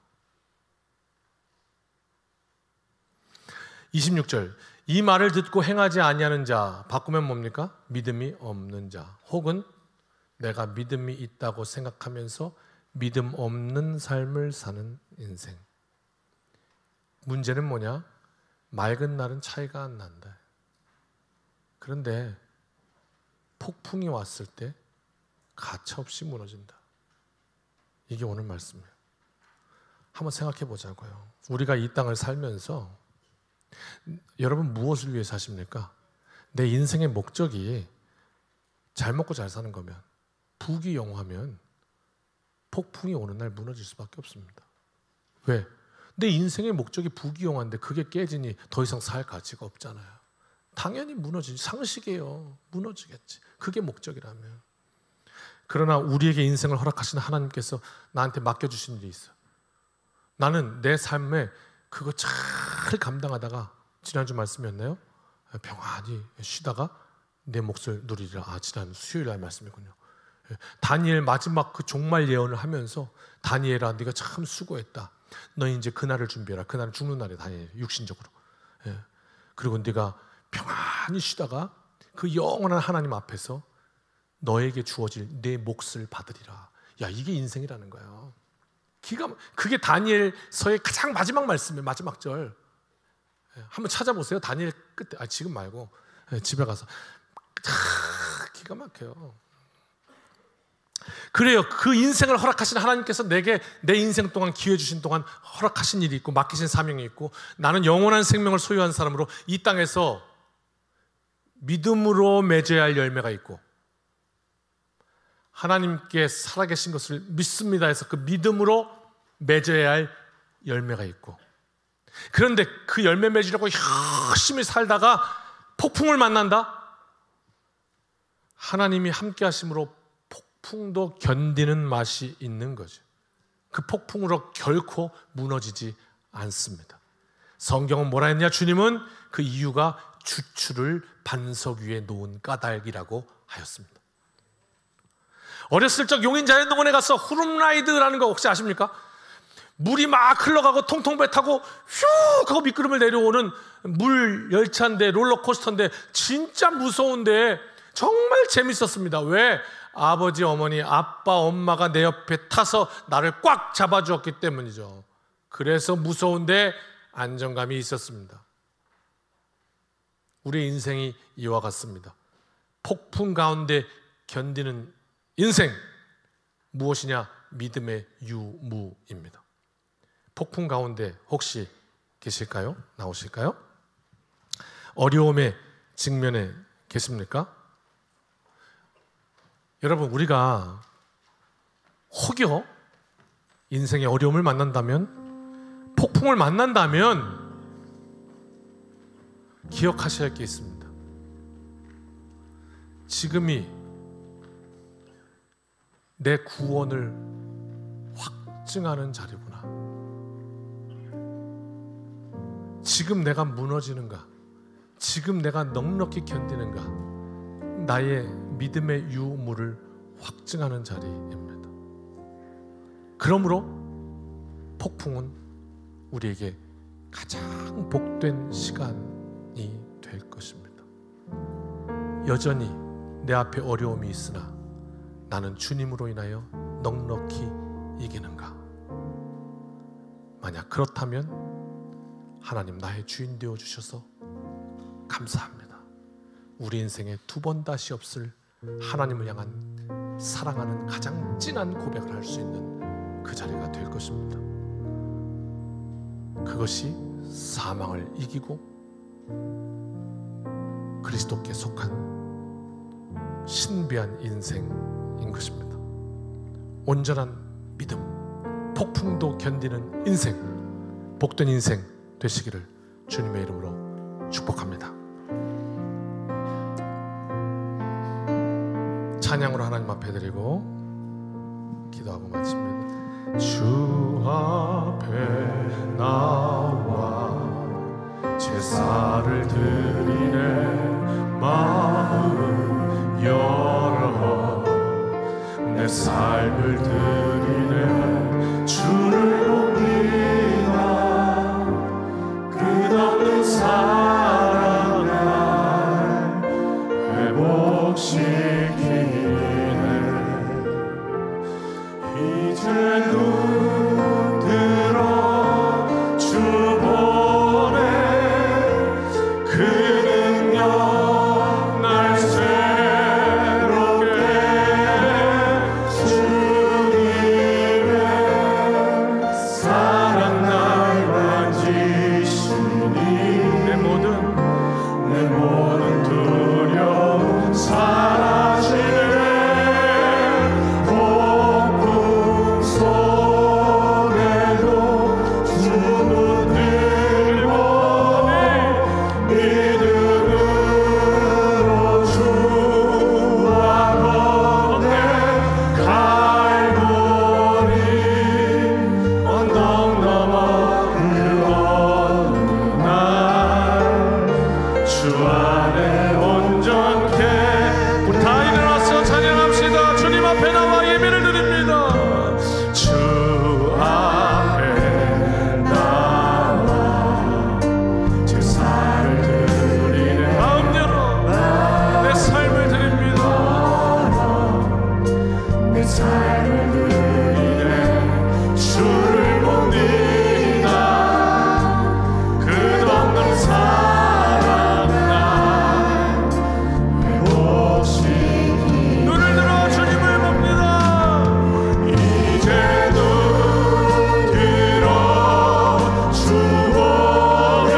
26절 이 말을 듣고 행하지 아니하는 자 바꾸면 뭡니까? 믿음이 없는 자 혹은 내가 믿음이 있다고 생각하면서 믿음 없는 삶을 사는 인생. 문제는 뭐냐? 맑은 날은 차이가 안 난다. 그런데 폭풍이 왔을 때 가차없이 무너진다. 이게 오늘 말씀이에요. 한번 생각해 보자고요. 우리가 이 땅을 살면서 여러분 무엇을 위해 사십니까? 내 인생의 목적이 잘 먹고 잘 사는 거면, 부귀영화면 폭풍이 오는 날 무너질 수밖에 없습니다. 왜? 내 인생의 목적이 부귀영화인데 그게 깨지니 더 이상 살 가치가 없잖아요. 당연히 무너지지. 상식이에요. 무너지겠지. 그게 목적이라면. 그러나 우리에게 인생을 허락하신 하나님께서 나한테 맡겨주신 일이 있어요. 나는 내 삶에 그거 잘 감당하다가 지난주 말씀이었나요? 평안히 쉬다가 내 몫을 누리리라. 지난 수요일 날 말씀이군요. 다니엘 마지막 그 종말 예언을 하면서 다니엘아 네가 참 수고했다. 너 이제 그날을 준비해라. 그날은 죽는 날이야. 다니엘 육신적으로. 그리고 네가 평안히 쉬다가 그 영원한 하나님 앞에서 너에게 주어질 내 몫을 받으리라. 야, 이게 인생이라는 거예요. 그게 다니엘서의 가장 마지막 말씀이에요. 마지막 절. 한번 찾아보세요. 다니엘 끝에. 지금 말고 집에 가서. 기가 막혀요. 그래요. 그 인생을 허락하신 하나님께서 내게 내 인생 동안 기회 주신 동안 허락하신 일이 있고 맡기신 사명이 있고 나는 영원한 생명을 소유한 사람으로 이 땅에서 믿음으로 맺어야 할 열매가 있고 하나님께 살아계신 것을 믿습니다 해서 그 믿음으로 맺어야 할 열매가 있고 그런데 그 열매 맺으려고 열심히 살다가 폭풍을 만난다? 하나님이 함께 하심으로 폭풍도 견디는 맛이 있는 거죠. 그 폭풍으로 결코 무너지지 않습니다. 성경은 뭐라 했냐? 주님은 그 이유가 주추를 반석 위에 놓은 까닭이라고 하였습니다. 어렸을 적 용인 자연동원에 가서 후룸라이드라는 거 혹시 아십니까? 물이 막 흘러가고 통통배 타고 휘욱 하고 미끄럼을 내려오는 물 열차인데, 롤러코스터인데 진짜 무서운데 정말 재밌었습니다. 왜? 아버지, 어머니, 아빠, 엄마가 내 옆에 타서 나를 꽉 잡아주었기 때문이죠. 그래서 무서운데 안정감이 있었습니다. 우리의 인생이 이와 같습니다. 폭풍 가운데 견디는 인생, 무엇이냐? 믿음의 유무입니다. 폭풍 가운데 혹시 계실까요? 나오실까요? 어려움의 직면에 계십니까? 여러분, 우리가 혹여 인생의 어려움을 만난다면, 폭풍을 만난다면 기억하셔야 할 게 있습니다. 지금이 내 구원을 확증하는 자리구나. 지금 내가 무너지는가? 지금 내가 넉넉히 견디는가? 나의 믿음의 유무를 확증하는 자리입니다. 그러므로 폭풍은 우리에게 가장 복된 시간이 될 것입니다. 여전히 내 앞에 어려움이 있으나 나는 주님으로 인하여 넉넉히 이기는가? 만약 그렇다면 하나님 나의 주인 되어 주셔서 감사합니다. 우리 인생에 두 번 다시 없을 하나님을 향한 사랑하는 가장 진한 고백을 할 수 있는 그 자리가 될 것입니다. 그것이 사망을 이기고 그리스도께 속한 신비한 인생인 것입니다. 온전한 믿음, 폭풍도 견디는 인생, 복된 인생 되시기를 주님의 이름으로 축복합니다. 찬양으로 하나님 앞에 드리고 기도하고 마칩니다. 주 앞에 나와 제사를 드리네. 마음 열어 내 삶을 드리네. 주를 봅니다. 끝없는 사랑 날 회복시키네. 이제 눈 들어 주 보네. 그 능력 날 새롭게 주님의 사랑 날 만지시니 내 모든 두려움 사라지네. 폭풍 속에도 주는 늘 보내. 믿음으로 주와 걷네. 갈보리 언덕 넘어 그 어느 날 주 안에 온전케. 우리 다 일어나서 찬양합시다. 주님 앞에 나와 예배를 드립니다. 주 앞에 나와 제사를 드리네. 마음 열어 내 삶을 드립니다. 내 삶을 드리네. 주를 봅니다. 끝없는 사랑 날 회복시키네. 눈을 들어 주님을 봅니다. 이제 눈 들어 주 보네.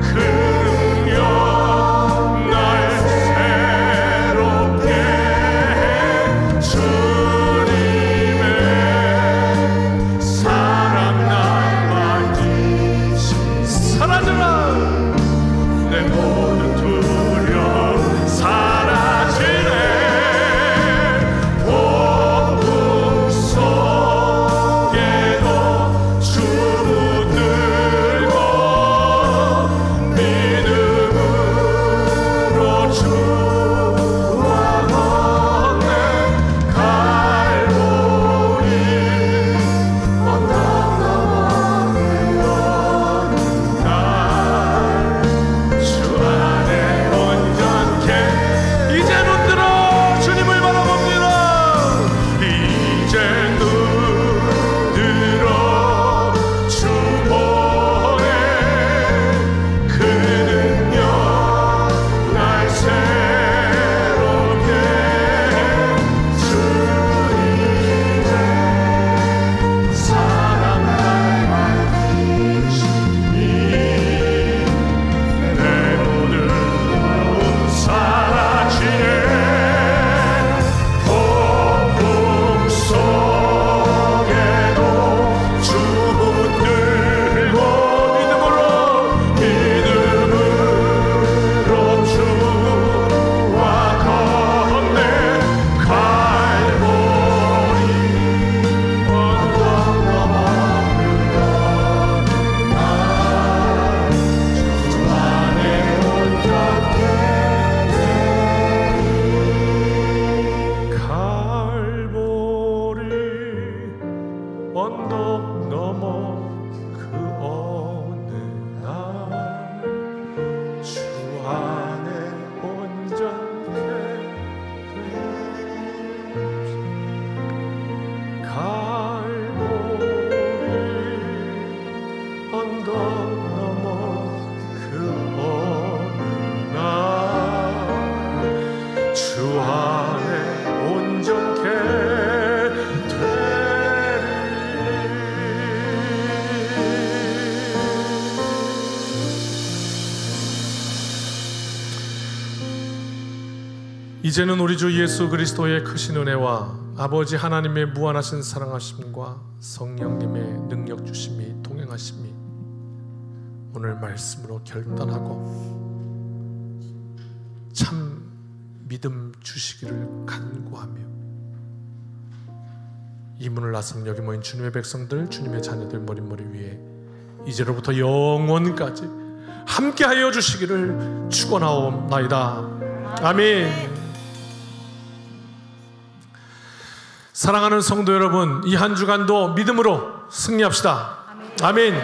그 능력 날 새롭게 해. 주님의 이제는 우리 주 예수 그리스도의 크신 은혜와 아버지 하나님의 무한하신 사랑하심과 성령님의 능력 주심이 동행하심이 오늘 말씀으로 결단하고 참 믿음 주시기를 간구하며 이 문을 나서는 여기 모인 주님의 백성들, 주님의 자녀들 머릿머리 위에 이제로부터 영원까지 함께하여 주시기를 축원하옵나이다. 아멘. 사랑하는 성도 여러분, 이 한 주간도 믿음으로 승리합시다. 아멘.